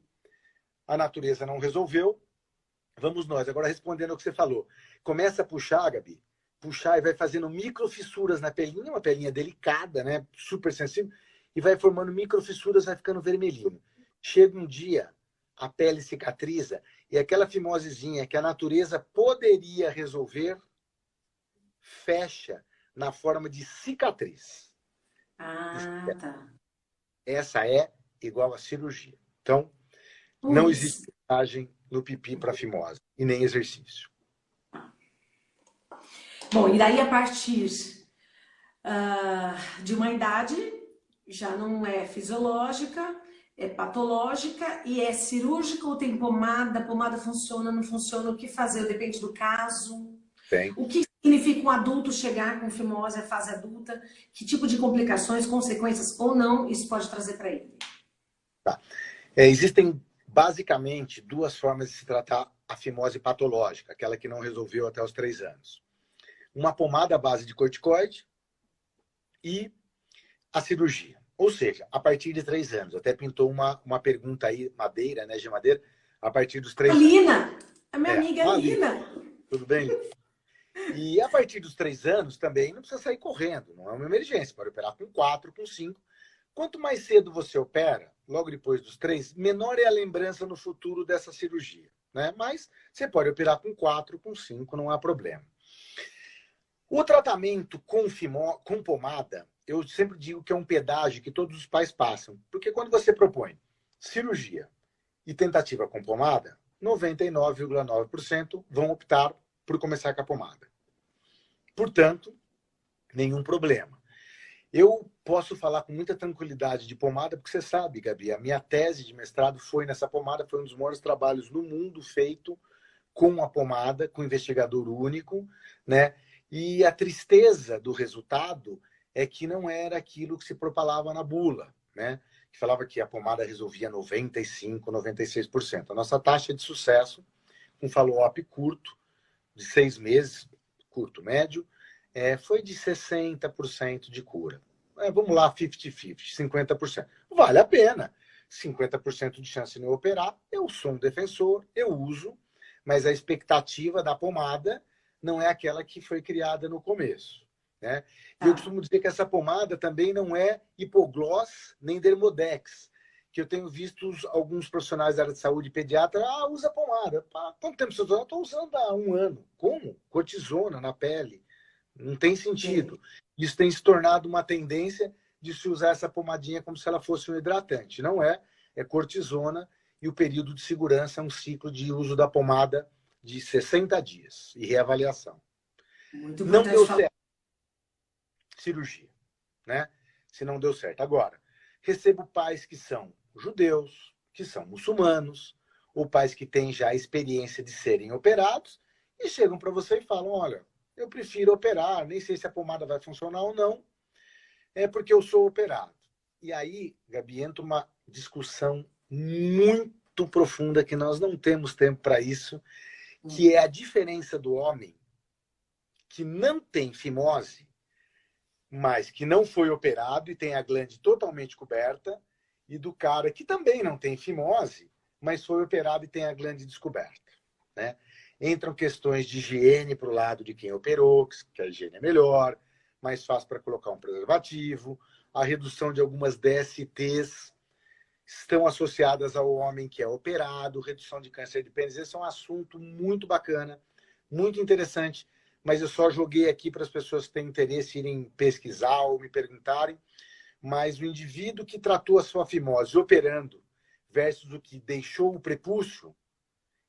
A natureza não resolveu. Vamos nós. Agora, respondendo ao que você falou. Começa a puxar, Gabi, puxar e vai fazendo microfissuras na pelinha, uma pelinha delicada, né? Super sensível, e vai formando microfissuras, vai ficando vermelhinho. Chega um dia, a pele cicatriza, e aquela fimosezinha que a natureza poderia resolver, fecha na forma de cicatriz. Ah, tá. Essa é igual a cirurgia. Então, não existe massagem no pipi para fimose, e nem exercício. Bom, e daí a partir de uma idade, já não é fisiológica, é patológica e é cirúrgica ou tem pomada? Pomada funciona, não funciona? O que fazer? Depende do caso. Bem, O que significa um adulto chegar com fimose à fase adulta? Que tipo de complicações, consequências ou não isso pode trazer para ele? tá. Existem basicamente duas formas de se tratar a fimose patológica, aquela que não resolveu até os 3 anos. Uma pomada à base de corticoide e a cirurgia. Ou seja, a partir de 3 anos. Até pintou uma pergunta aí, Madeira, né, de Madeira, a partir dos 3 anos. Lina, a minha amiga Lina. Tudo bem, Lina? E a partir dos 3 anos também não precisa sair correndo, não é uma emergência, pode operar com 4, com 5. Quanto mais cedo você opera, logo depois dos 3, menor é a lembrança no futuro dessa cirurgia, né? Mas você pode operar com 4, com 5, não há problema. O tratamento com pomada, eu sempre digo que é um pedágio que todos os pais passam. Porque quando você propõe cirurgia e tentativa com pomada, 99,9% vão optar por começar com a pomada. Portanto, nenhum problema. Eu posso falar com muita tranquilidade de pomada, porque você sabe, Gabi, a minha tese de mestrado foi nessa pomada, foi um dos maiores trabalhos no mundo feito com a pomada, com investigador único, né? E a tristeza do resultado é que não era aquilo que se propalava na bula, né? Que falava que a pomada resolvia 95%, 96%. A nossa taxa de sucesso, com follow-up curto, de 6 meses, curto, médio, foi de 60% de cura. Vamos lá, 50-50, 50%. Vale a pena. 50% de chance de não operar, eu sou um defensor, eu uso, mas a expectativa da pomada não é aquela que foi criada no começo, né? E eu costumo dizer que essa pomada também não é hipoglós nem dermodex, que eu tenho visto alguns profissionais da área de saúde pediatra, usa pomada. Quanto tempo você usa? Estou usando há 1 ano. Como? Cortisona na pele. Não tem sentido. Isso tem se tornado uma tendência de se usar essa pomadinha como se ela fosse um hidratante. Não é, é cortisona e o período de segurança é um ciclo de uso da pomada de 60 dias e reavaliação. Muito não deu falar. certo. Cirurgia, né? Se não deu certo. Agora, recebo pais que são judeus, que são muçulmanos, ou pais que têm já a experiência de serem operados e chegam para você e falam, olha, eu prefiro operar, nem sei se a pomada vai funcionar ou não, é porque eu sou operado. E aí, Gabi, entra uma discussão muito profunda que nós não temos tempo para isso, que é a diferença do homem que não tem fimose, mas que não foi operado e tem a glande totalmente coberta, e do cara que também não tem fimose, mas foi operado e tem a glande descoberta, né? Entram questões de higiene para o lado de quem operou, que a higiene é melhor, mais fácil para colocar um preservativo, a redução de algumas DSTs estão associadas ao homem que é operado, redução de câncer de pênis. Esse é um assunto muito bacana, muito interessante, mas eu só joguei aqui para as pessoas que têm interesse irem pesquisar ou me perguntarem. Mas o indivíduo que tratou a sua fimose operando versus o que deixou o prepúcio,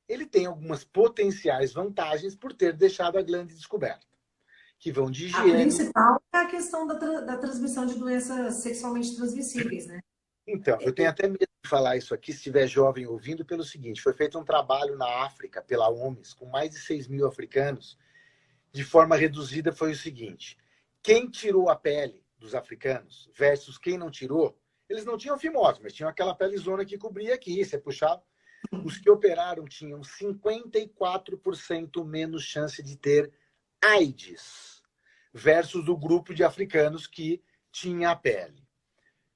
ele tem algumas potenciais vantagens por ter deixado a glande descoberta, que vão de higiene. A principal é a questão da transmissão de doenças sexualmente transmissíveis, né? Então, eu tenho até medo de falar isso aqui, se estiver jovem ouvindo, pelo seguinte, foi feito um trabalho na África, pela OMS, com mais de 6 mil africanos, de forma reduzida, foi o seguinte, quem tirou a pele dos africanos versus quem não tirou, eles não tinham fimose, mas tinham aquela pelezona que cobria aqui, você puxava. Os que operaram tinham 54% menos chance de ter AIDS versus o grupo de africanos que tinha a pele.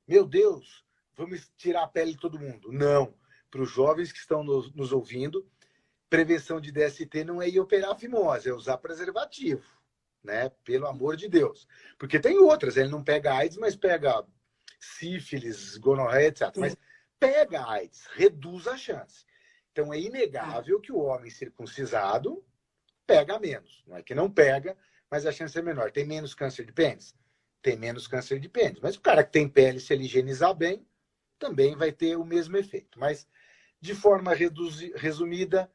Meu Deus, vamos tirar a pele de todo mundo. Não. Para os jovens que estão nos ouvindo, prevenção de DST não é ir operar a fimose, é usar preservativo, né? Pelo amor de Deus. Porque tem outras, ele não pega AIDS, mas pega sífilis, gonorreia, etc. Mas pega AIDS, reduz a chance. Então é inegável que o homem circuncisado pega menos. Não é que não pega, mas a chance é menor. Tem menos câncer de pênis? Tem menos câncer de pênis. Mas o cara que tem pele, se ele higienizar bem, também vai ter o mesmo efeito. Mas, de forma resumida,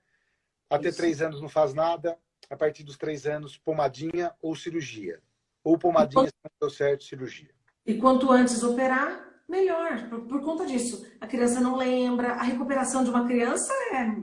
até 3 anos não faz nada. A partir dos 3 anos, pomadinha ou cirurgia. Ou pomadinha, se não deu certo, cirurgia. E quanto antes operar, melhor. Por conta disso, a criança não lembra. A recuperação de uma criança é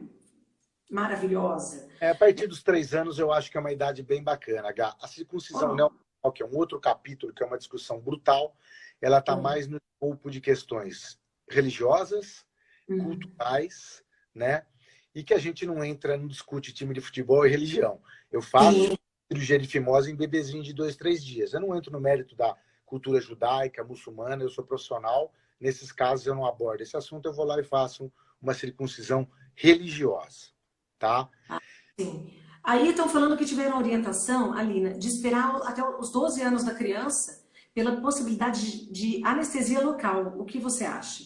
maravilhosa. A partir dos 3 anos, eu acho que é uma idade bem bacana. A circuncisão neonatal, que é um outro capítulo, que é uma discussão brutal, ela está mais no escopo de questões religiosas, culturais, né? E que a gente não entra, não discute time de futebol e religião. Eu faço cirurgia de fimose em bebezinho de 2, 3 dias. Eu não entro no mérito da cultura judaica, muçulmana, eu sou profissional. Nesses casos, eu não abordo esse assunto, eu vou lá e faço uma circuncisão religiosa, tá? Sim. Aí estão falando que tiveram orientação, Alina, de esperar até os 12 anos da criança pela possibilidade de anestesia local. O que você acha?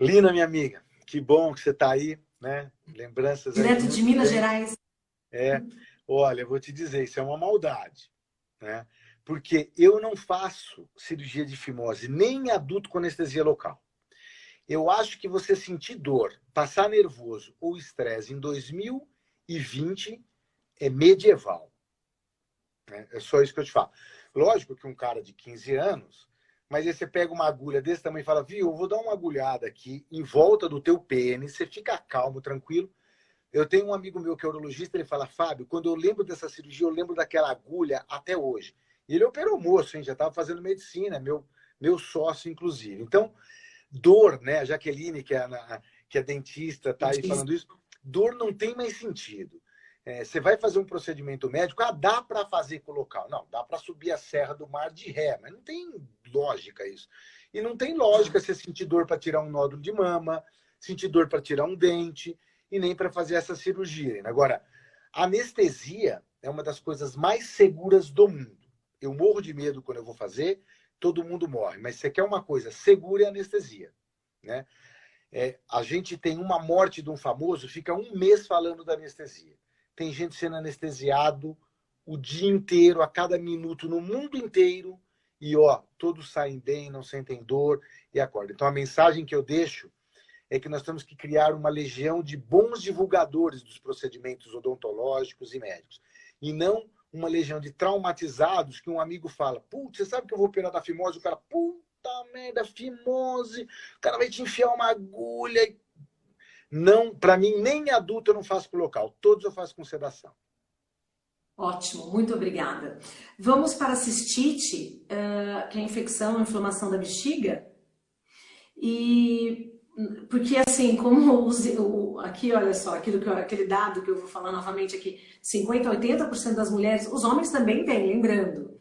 Lina, minha amiga, que bom que você está aí, né? Lembranças direto de Minas Gerais. Olha, eu vou te dizer, isso é uma maldade, né? Porque eu não faço cirurgia de fimose nem em adulto com anestesia local. Eu acho que você sentir dor, passar nervoso ou estresse em 2020 é medieval. É só isso que eu te falo. Lógico que um cara de 15 anos, mas aí você pega uma agulha desse tamanho e fala, viu, eu vou dar uma agulhada aqui em volta do teu pênis, você fica calmo, tranquilo. Eu tenho um amigo meu que é urologista, ele fala, Fábio, quando eu lembro dessa cirurgia, eu lembro daquela agulha até hoje. E ele operou moço, hein? Já estava fazendo medicina, meu sócio, inclusive. Então, dor, né? A Jaqueline, que é dentista, está aí falando isso. Dor não tem mais sentido. Você vai fazer um procedimento médico, dá para fazer com o local. Não, dá para subir a Serra do Mar de ré, mas não tem lógica isso. E não tem lógica você sentir dor para tirar um nódulo de mama, sentir dor para tirar um dente, e nem para fazer essa cirurgia. Agora, a anestesia é uma das coisas mais seguras do mundo. Eu morro de medo quando eu vou fazer, todo mundo morre. Mas você quer uma coisa segura, é anestesia, né? A gente tem uma morte de um famoso, fica 1 mês falando da anestesia. Tem gente sendo anestesiado o dia inteiro, a cada minuto, no mundo inteiro, e todos saem bem, não sentem dor e acordam. Então a mensagem que eu deixo é que nós temos que criar uma legião de bons divulgadores dos procedimentos odontológicos e médicos. E não uma legião de traumatizados que um amigo fala, putz, você sabe que eu vou operar da fimose? O cara, puta merda, fimose, o cara vai te enfiar uma agulha. Não, para mim, nem adulto eu não faço com local, todos eu faço com sedação. Ótimo, muito obrigada. Vamos para a cistite, que é a infecção, a inflamação da bexiga. E porque assim, como aqui, olha só, aquele dado que eu vou falar novamente aqui, 50% a 80% das mulheres, os homens também têm, lembrando,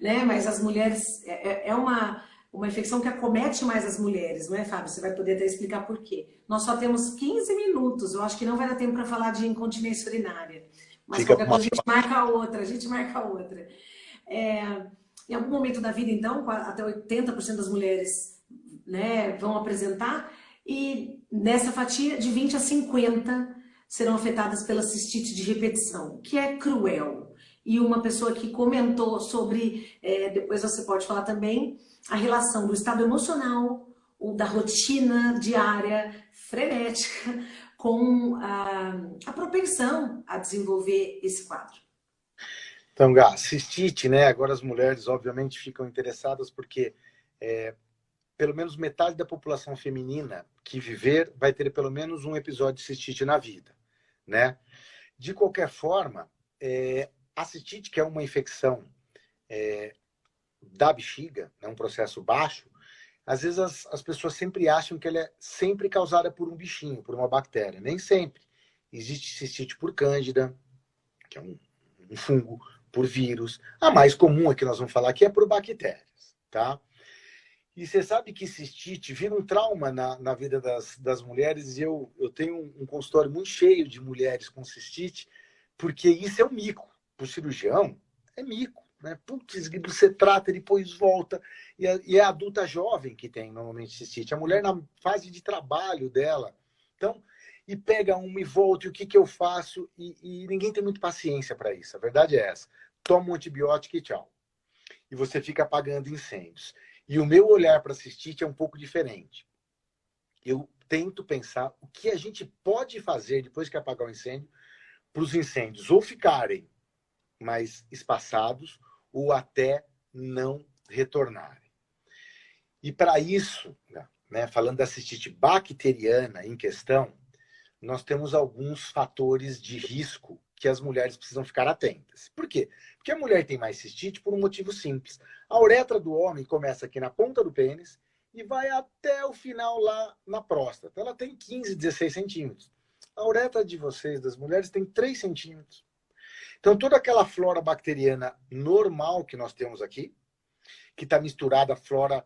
né? Mas as mulheres, é uma infecção que acomete mais as mulheres, não é, Fábio? Você vai poder até explicar por quê. Nós só temos 15 minutos, eu acho que não vai dar tempo para falar de incontinência urinária. Mas qualquer coisa a gente marca outra. Em algum momento da vida, então, até 80% das mulheres, né, vão apresentar, e nessa fatia de 20 a 50 serão afetadas pela cistite de repetição, que é cruel. E uma pessoa que comentou sobre, depois você pode falar também, a relação do estado emocional, ou da rotina diária, frenética, com a propensão a desenvolver esse quadro. Então, Gá, cistite, né? Agora as mulheres, obviamente, ficam interessadas porque pelo menos metade da população feminina que viver vai ter pelo menos um episódio de cistite na vida, né? De qualquer forma, a cistite, que é uma infecção da bexiga, é um processo baixo, às vezes as pessoas sempre acham que ela é sempre causada por um bichinho, por uma bactéria. Nem sempre. Existe cistite por cândida, que é um fungo, por vírus. A mais comum, a que nós vamos falar aqui, é por bactérias, tá? E você sabe que cistite vira um trauma na vida das mulheres, e eu tenho um consultório muito cheio de mulheres com cistite, porque isso é um mico, para o cirurgião, é mico. Né? Putz, você trata, depois volta. E é a adulta jovem que tem normalmente cistite. A mulher na fase de trabalho dela. Então, e pega uma e volta, e o que eu faço? E ninguém tem muita paciência para isso. A verdade é essa. Toma um antibiótico e tchau. E você fica apagando incêndios. E o meu olhar para a cistite é um pouco diferente. Eu tento pensar o que a gente pode fazer depois que apagar o incêndio para os incêndios ou ficarem mais espaçados ou até não retornarem. E para isso, né, falando da cistite bacteriana em questão, nós temos alguns fatores de risco que as mulheres precisam ficar atentas. Por quê? Porque a mulher tem mais cistite por um motivo simples. A uretra do homem começa aqui na ponta do pênis e vai até o final lá na próstata. Ela tem 15, 16 centímetros. A uretra de vocês, das mulheres, tem 3 centímetros. Então, toda aquela flora bacteriana normal que nós temos aqui, que está misturada a flora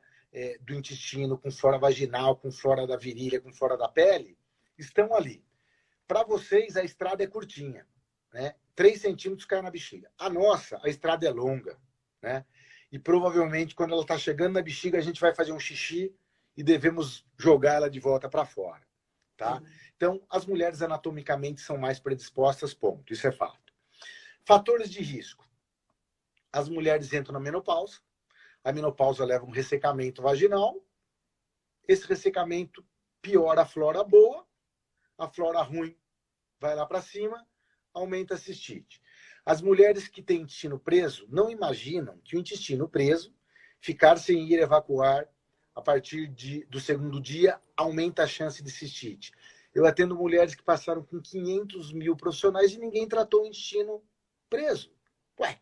do intestino com flora vaginal, com flora da virilha, com flora da pele, estão ali. Para vocês, a estrada é curtinha. Né? 3 centímetros cai na bexiga. A nossa, a estrada é longa. Né? E provavelmente, quando ela está chegando na bexiga, a gente vai fazer um xixi e devemos jogar ela de volta para fora. Tá? Então, as mulheres anatomicamente são mais predispostas, ponto. Isso é fato. Fatores de risco. As mulheres entram na menopausa. A menopausa leva um ressecamento vaginal. Esse ressecamento piora a flora boa. A flora ruim vai lá para cima, aumenta a cistite. As mulheres que têm intestino preso não imaginam que o intestino preso, ficar sem ir evacuar a partir do segundo dia, aumenta a chance de cistite. Eu atendo mulheres que passaram com 500 mil profissionais e ninguém tratou o intestino preso. Ué,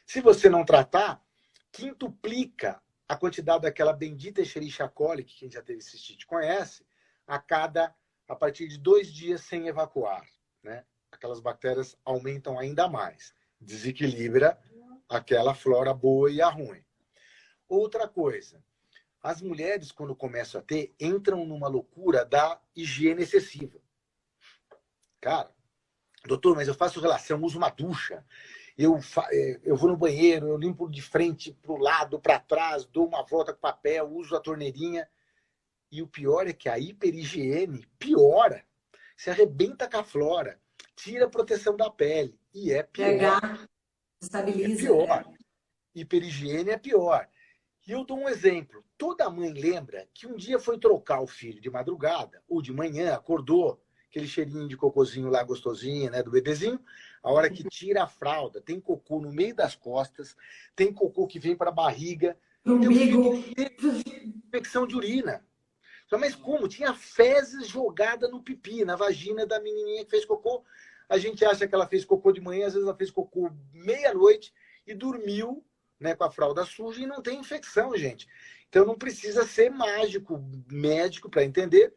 se você não tratar, quintuplica a quantidade daquela bendita Escherichia coli, que quem já teve cistite conhece, a partir de 2 dias sem evacuar. Né? Aquelas bactérias aumentam ainda mais. Desequilibra aquela flora boa e a ruim. Outra coisa, as mulheres, quando começam a ter, entram numa loucura da higiene excessiva. Cara, doutor, mas eu faço relação, uso uma ducha, eu vou no banheiro, eu limpo de frente para o lado, para trás, dou uma volta com papel, uso a torneirinha. E o pior é que a hiperigiene piora. Se arrebenta com a flora, tira a proteção da pele. E é pior. pH estabiliza. É pior. Hiperigiene é pior. E eu dou um exemplo. Toda mãe lembra que um dia foi trocar o filho de madrugada, ou de manhã, acordou, aquele cheirinho de cocôzinho lá gostosinho, né, do bebezinho. A hora que tira a fralda, tem cocô no meio das costas, tem cocô que vem para a barriga. Umbigo. Infecção de urina. Mas como? Tinha fezes jogada no pipi, na vagina da menininha que fez cocô. A gente acha que ela fez cocô de manhã, às vezes ela fez cocô meia-noite e dormiu, né, com a fralda suja e não tem infecção, gente. Então não precisa ser mágico, médico para entender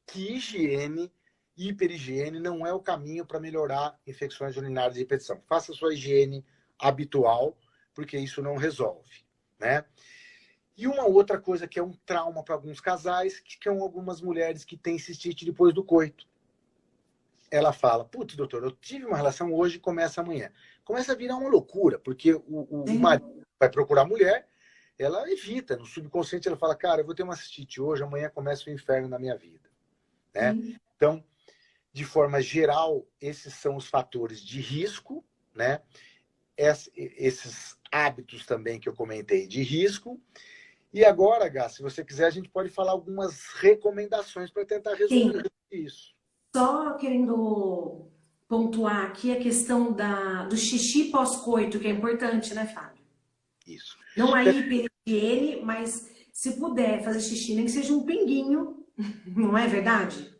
que higiene, hiperigiene não é o caminho para melhorar infecções urinárias de repetição. Faça a sua higiene habitual, porque isso não resolve, né? E uma outra coisa que é um trauma para alguns casais, que são algumas mulheres que têm cistite depois do coito. Ela fala, putz, doutor, eu tive uma relação hoje e começa amanhã. Começa a virar uma loucura, porque o marido vai procurar a mulher, ela evita, no subconsciente ela fala, cara, eu vou ter uma cistite hoje, amanhã começa o inferno na minha vida. Né? Então, de forma geral, esses são os fatores de risco, né? Esses hábitos também que eu comentei de risco. E agora, Gá, se você quiser, a gente pode falar algumas recomendações para tentar resolver isso. Só querendo pontuar aqui a questão do xixi pós-coito, que é importante, né, Fábio? Isso. Não a hiperigiene, mas se puder fazer xixi, nem que seja um pinguinho, não é verdade?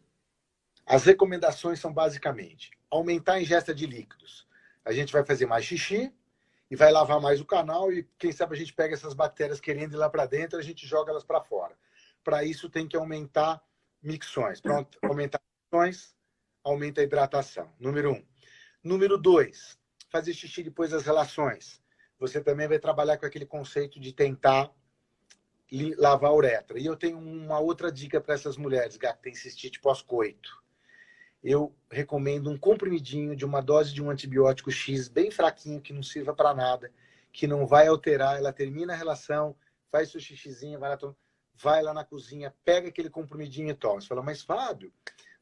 As recomendações são basicamente aumentar a ingesta de líquidos. A gente vai fazer mais xixi e vai lavar mais o canal e, quem sabe, a gente pega essas bactérias querendo ir lá para dentro, a gente joga elas para fora. Para isso, tem que aumentar micções. Para aumentar micções, aumenta a hidratação. Número 1. Número 2, fazer xixi depois das relações. Você também vai trabalhar com aquele conceito de tentar lavar a uretra. E eu tenho uma outra dica para essas mulheres, que têm cistite pós-coito. eu recomendo um comprimidinho de uma dose de um antibiótico X bem fraquinho, que não sirva para nada, que não vai alterar, ela termina a relação, faz seu xixizinho, vai lá na cozinha, pega aquele comprimidinho e toma. Você fala, mas Fábio,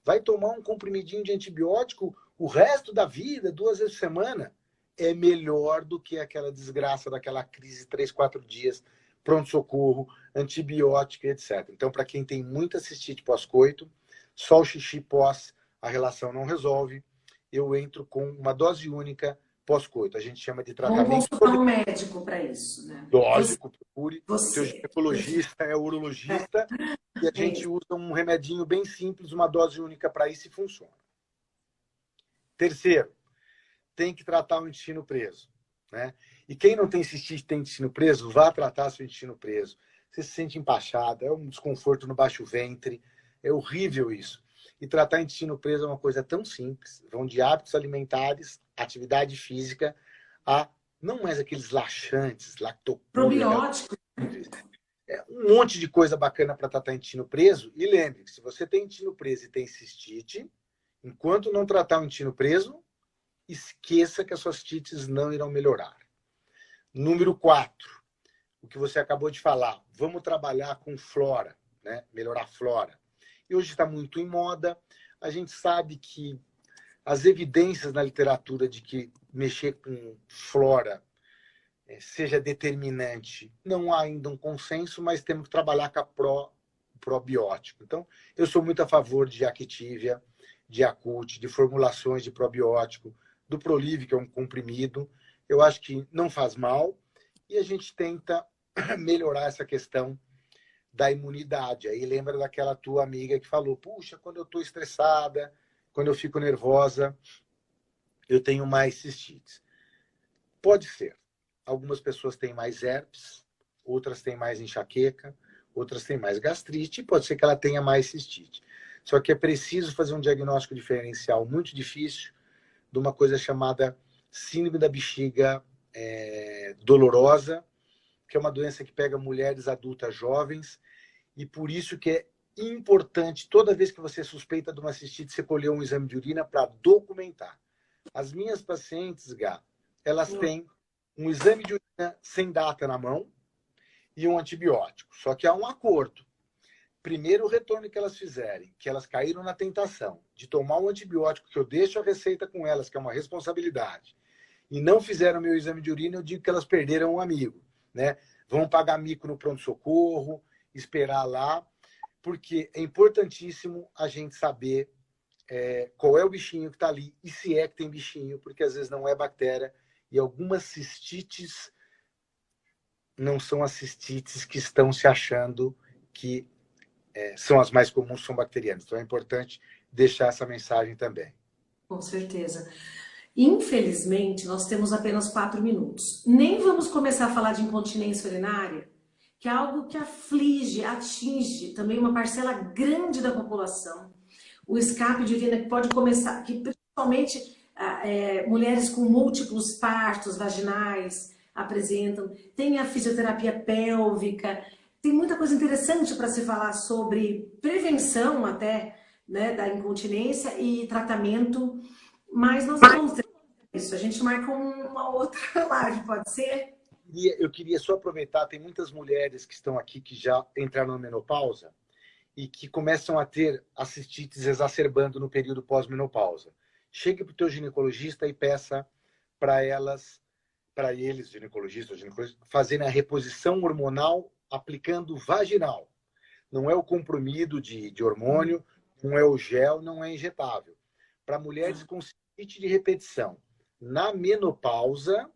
vai tomar um comprimidinho de antibiótico o resto da vida, 2 vezes por semana? É melhor do que aquela desgraça daquela crise 3, 4 dias, pronto-socorro, antibiótico, etc. Então, para quem tem muita cistite pós-coito, só o xixi pós a relação não resolve, eu entro com uma dose única pós-coito. A gente chama de Vamos tratamento... consultar um médico para isso, né? Lógico, procure seu Você. ginecologista, urologista, e a É gente isso. usa um remedinho bem simples, uma dose única para isso e funciona. Terceiro, tem que tratar o intestino preso, né? E quem não tem cistite, tem intestino preso, vá tratar seu intestino preso. Você se sente empachado, é um desconforto no baixo ventre, é horrível isso. E tratar intestino preso é uma coisa tão simples, vão de hábitos alimentares, atividade física, a não mais aqueles laxantes, lactopurga, Probiótico. um monte de coisa bacana para tratar intestino preso. E lembre que se você tem intestino preso e tem cistite, enquanto não tratar o intestino preso, esqueça que as suas cistites não irão melhorar. Número 4, o que você acabou de falar, vamos trabalhar com flora, né? Melhorar a flora. E hoje está muito em moda, a gente sabe que as evidências na literatura de que mexer com flora seja determinante, não há ainda um consenso, mas temos que trabalhar com a probiótico. Então, eu sou muito a favor de Activia, de Yakult, de formulações de probiótico, do Prolive, que é um comprimido. Eu acho que não faz mal e a gente tenta melhorar essa questão da imunidade. Aí lembra daquela tua amiga que falou, puxa, quando eu estou estressada, quando eu fico nervosa, eu tenho mais cistites. Pode ser. Algumas pessoas têm mais herpes, outras têm mais enxaqueca, outras têm mais gastrite, e pode ser que ela tenha mais cistite. Só que é preciso fazer um diagnóstico diferencial muito difícil de uma coisa chamada síndrome da bexiga dolorosa, que é uma doença que pega mulheres adultas jovens, e por isso que é importante, toda vez que você suspeita de uma cistite, você colher um exame de urina para documentar. As minhas pacientes, Gá, elas têm um exame de urina sem data na mão e um antibiótico. Só que há um acordo. Primeiro, o retorno que elas fizerem, que elas caíram na tentação de tomar um antibiótico, que eu deixo a receita com elas, que é uma responsabilidade, e não fizeram meu exame de urina, eu digo que elas perderam um amigo, né? Vão pagar mico no pronto-socorro, esperar lá, porque é importantíssimo a gente saber qual é o bichinho que está ali e se é que tem bichinho, porque às vezes não é bactéria, e algumas cistites não são as cistites que estão se achando que são as mais comuns, são bacterianas. Então é importante deixar essa mensagem também. Com certeza. Infelizmente, nós temos apenas 4 minutos. Nem vamos começar a falar de incontinência urinária, que é algo que aflige, atinge também uma parcela grande da população. O escape de urina que pode começar, que principalmente mulheres com múltiplos partos vaginais apresentam, tem a fisioterapia pélvica, tem muita coisa interessante para se falar sobre prevenção até, né, da incontinência e tratamento, mas nós não vamos ter isso. A gente marca uma outra live, pode ser? Eu queria só aproveitar, tem muitas mulheres que estão aqui que já entraram na menopausa e que começam a ter as cistites exacerbando no período pós-menopausa. Chegue para o teu ginecologista e peça para eles, ginecologista ou ginecologista, fazerem a reposição hormonal aplicando vaginal. Não é o comprimido de hormônio, não é o gel, não é injetável. Para mulheres com cistite de repetição. Na menopausa,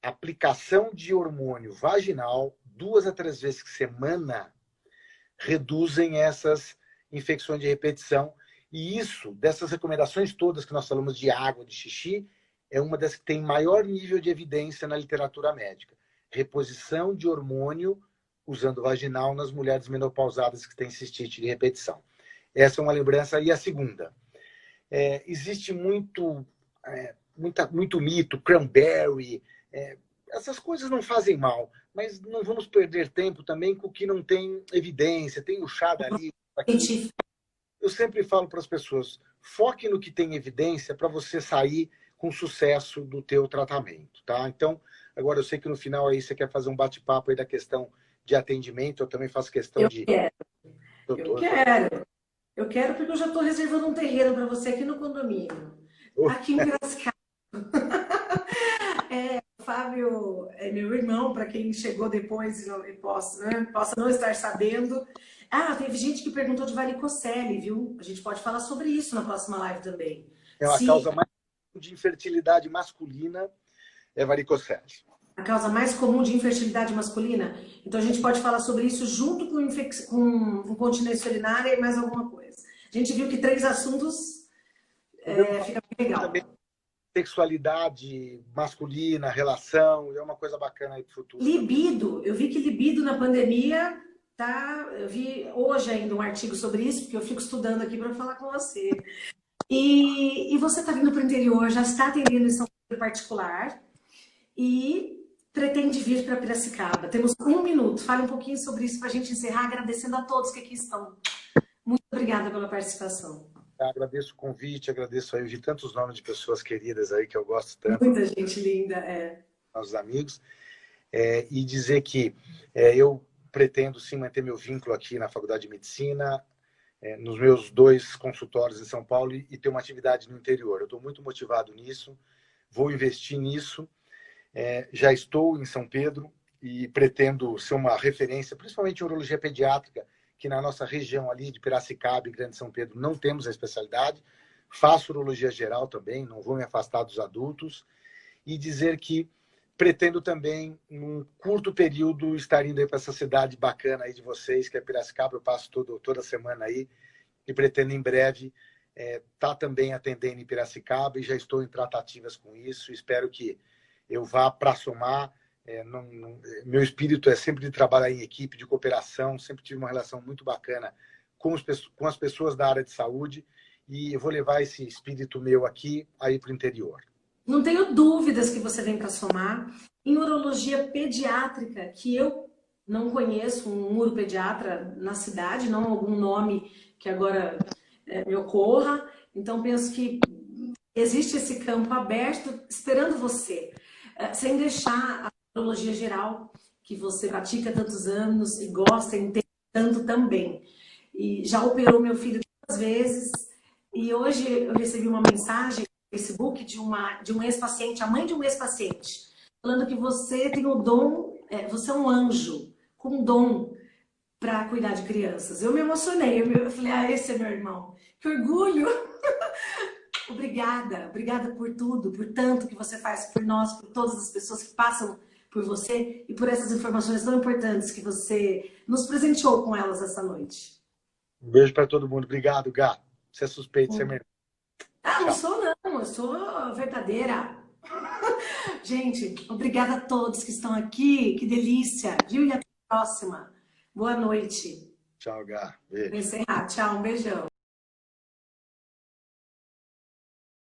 aplicação de hormônio vaginal 2 a 3 vezes por semana reduzem essas infecções de repetição. E isso, dessas recomendações todas que nós falamos de água, de xixi, é uma das que tem maior nível de evidência na literatura médica. Reposição de hormônio usando vaginal nas mulheres menopausadas que têm cistite de repetição. Essa é uma lembrança. E a segunda, existe muito mito, cranberry, essas coisas não fazem mal, mas não vamos perder tempo também com o que não tem evidência. Tem o chá dali, aqui. eu sempre falo para as pessoas, foque no que tem evidência para você sair com sucesso do teu tratamento, tá? Então, agora eu sei que no final aí você quer fazer um bate-papo aí da questão de atendimento, eu também faço questão Eu de... quero, eu Doutor, quero. Eu quero porque eu já estou reservando um terreno para você aqui no condomínio. Aqui em Piracicaba. O Fábio é meu irmão, para quem chegou depois e possa não estar sabendo. Ah, teve gente que perguntou de varicocele, viu? A gente pode falar sobre isso na próxima live também. é a causa mais de infertilidade masculina é varicocele. A causa mais comum de infertilidade masculina? Então a gente pode falar sobre isso junto com incontinência urinária e mais alguma coisa. A gente viu que 3 assuntos fica legal. Também sexualidade masculina, relação, é uma coisa bacana aí pro futuro. Libido, eu vi que libido na pandemia, tá? Eu vi hoje ainda um artigo sobre isso, porque eu fico estudando aqui para falar com você. E você está vindo para o interior, já está atendendo em São Paulo particular e pretende vir para Piracicaba. Temos 1 minuto, fale um pouquinho sobre isso para a gente encerrar, agradecendo a todos que aqui estão. Muito obrigada pela participação. Agradeço o convite, agradeço aí, eu vi tantos nomes de pessoas queridas aí que eu gosto tanto. Muita gente linda, nossos amigos, e dizer que eu pretendo sim manter meu vínculo aqui na Faculdade de Medicina, nos meus 2 consultórios em São Paulo e ter uma atividade no interior. Eu estou muito motivado nisso, vou investir nisso, já estou em São Pedro e pretendo ser uma referência, principalmente em urologia pediátrica, que na nossa região ali de Piracicaba e Grande São Pedro não temos a especialidade. Faço urologia geral também, não vou me afastar dos adultos. E dizer que pretendo também, num curto período, estar indo aí para essa cidade bacana aí de vocês, que é Piracicaba. Eu passo toda semana aí e pretendo em breve estar também atendendo em Piracicaba e já estou em tratativas com isso. Espero que eu vá para somar. Meu espírito é sempre de trabalhar em equipe, de cooperação, sempre tive uma relação muito bacana com as pessoas da área de saúde e eu vou levar esse espírito meu aqui aí para o interior. Não tenho dúvidas que você vem para somar. Em urologia pediátrica, que eu não conheço um uropediatra na cidade, não algum nome que agora me ocorra. Então, penso que existe esse campo aberto esperando você, sem deixar a urologia geral, que você pratica há tantos anos e gosta e entende tanto também. E já operou meu filho 2 vezes e hoje eu recebi uma mensagem Facebook de um ex-paciente, a mãe de um ex-paciente, falando que você tem o dom, você é um anjo, com dom para cuidar de crianças. Eu me emocionei, eu falei, esse é meu irmão. Que orgulho! Obrigada por tudo, por tanto que você faz por nós, por todas as pessoas que passam por você e por essas informações tão importantes que você nos presenteou com elas essa noite. Um beijo para todo mundo. Obrigado, Gá. Você é suspeito de ser melhor. Não sou não, eu sou verdadeira. Gente, obrigada a todos que estão aqui, que delícia, viu? E até a próxima. Boa noite. Tchau, Gá. Beijo. Vou encerrar. Tchau, um beijão.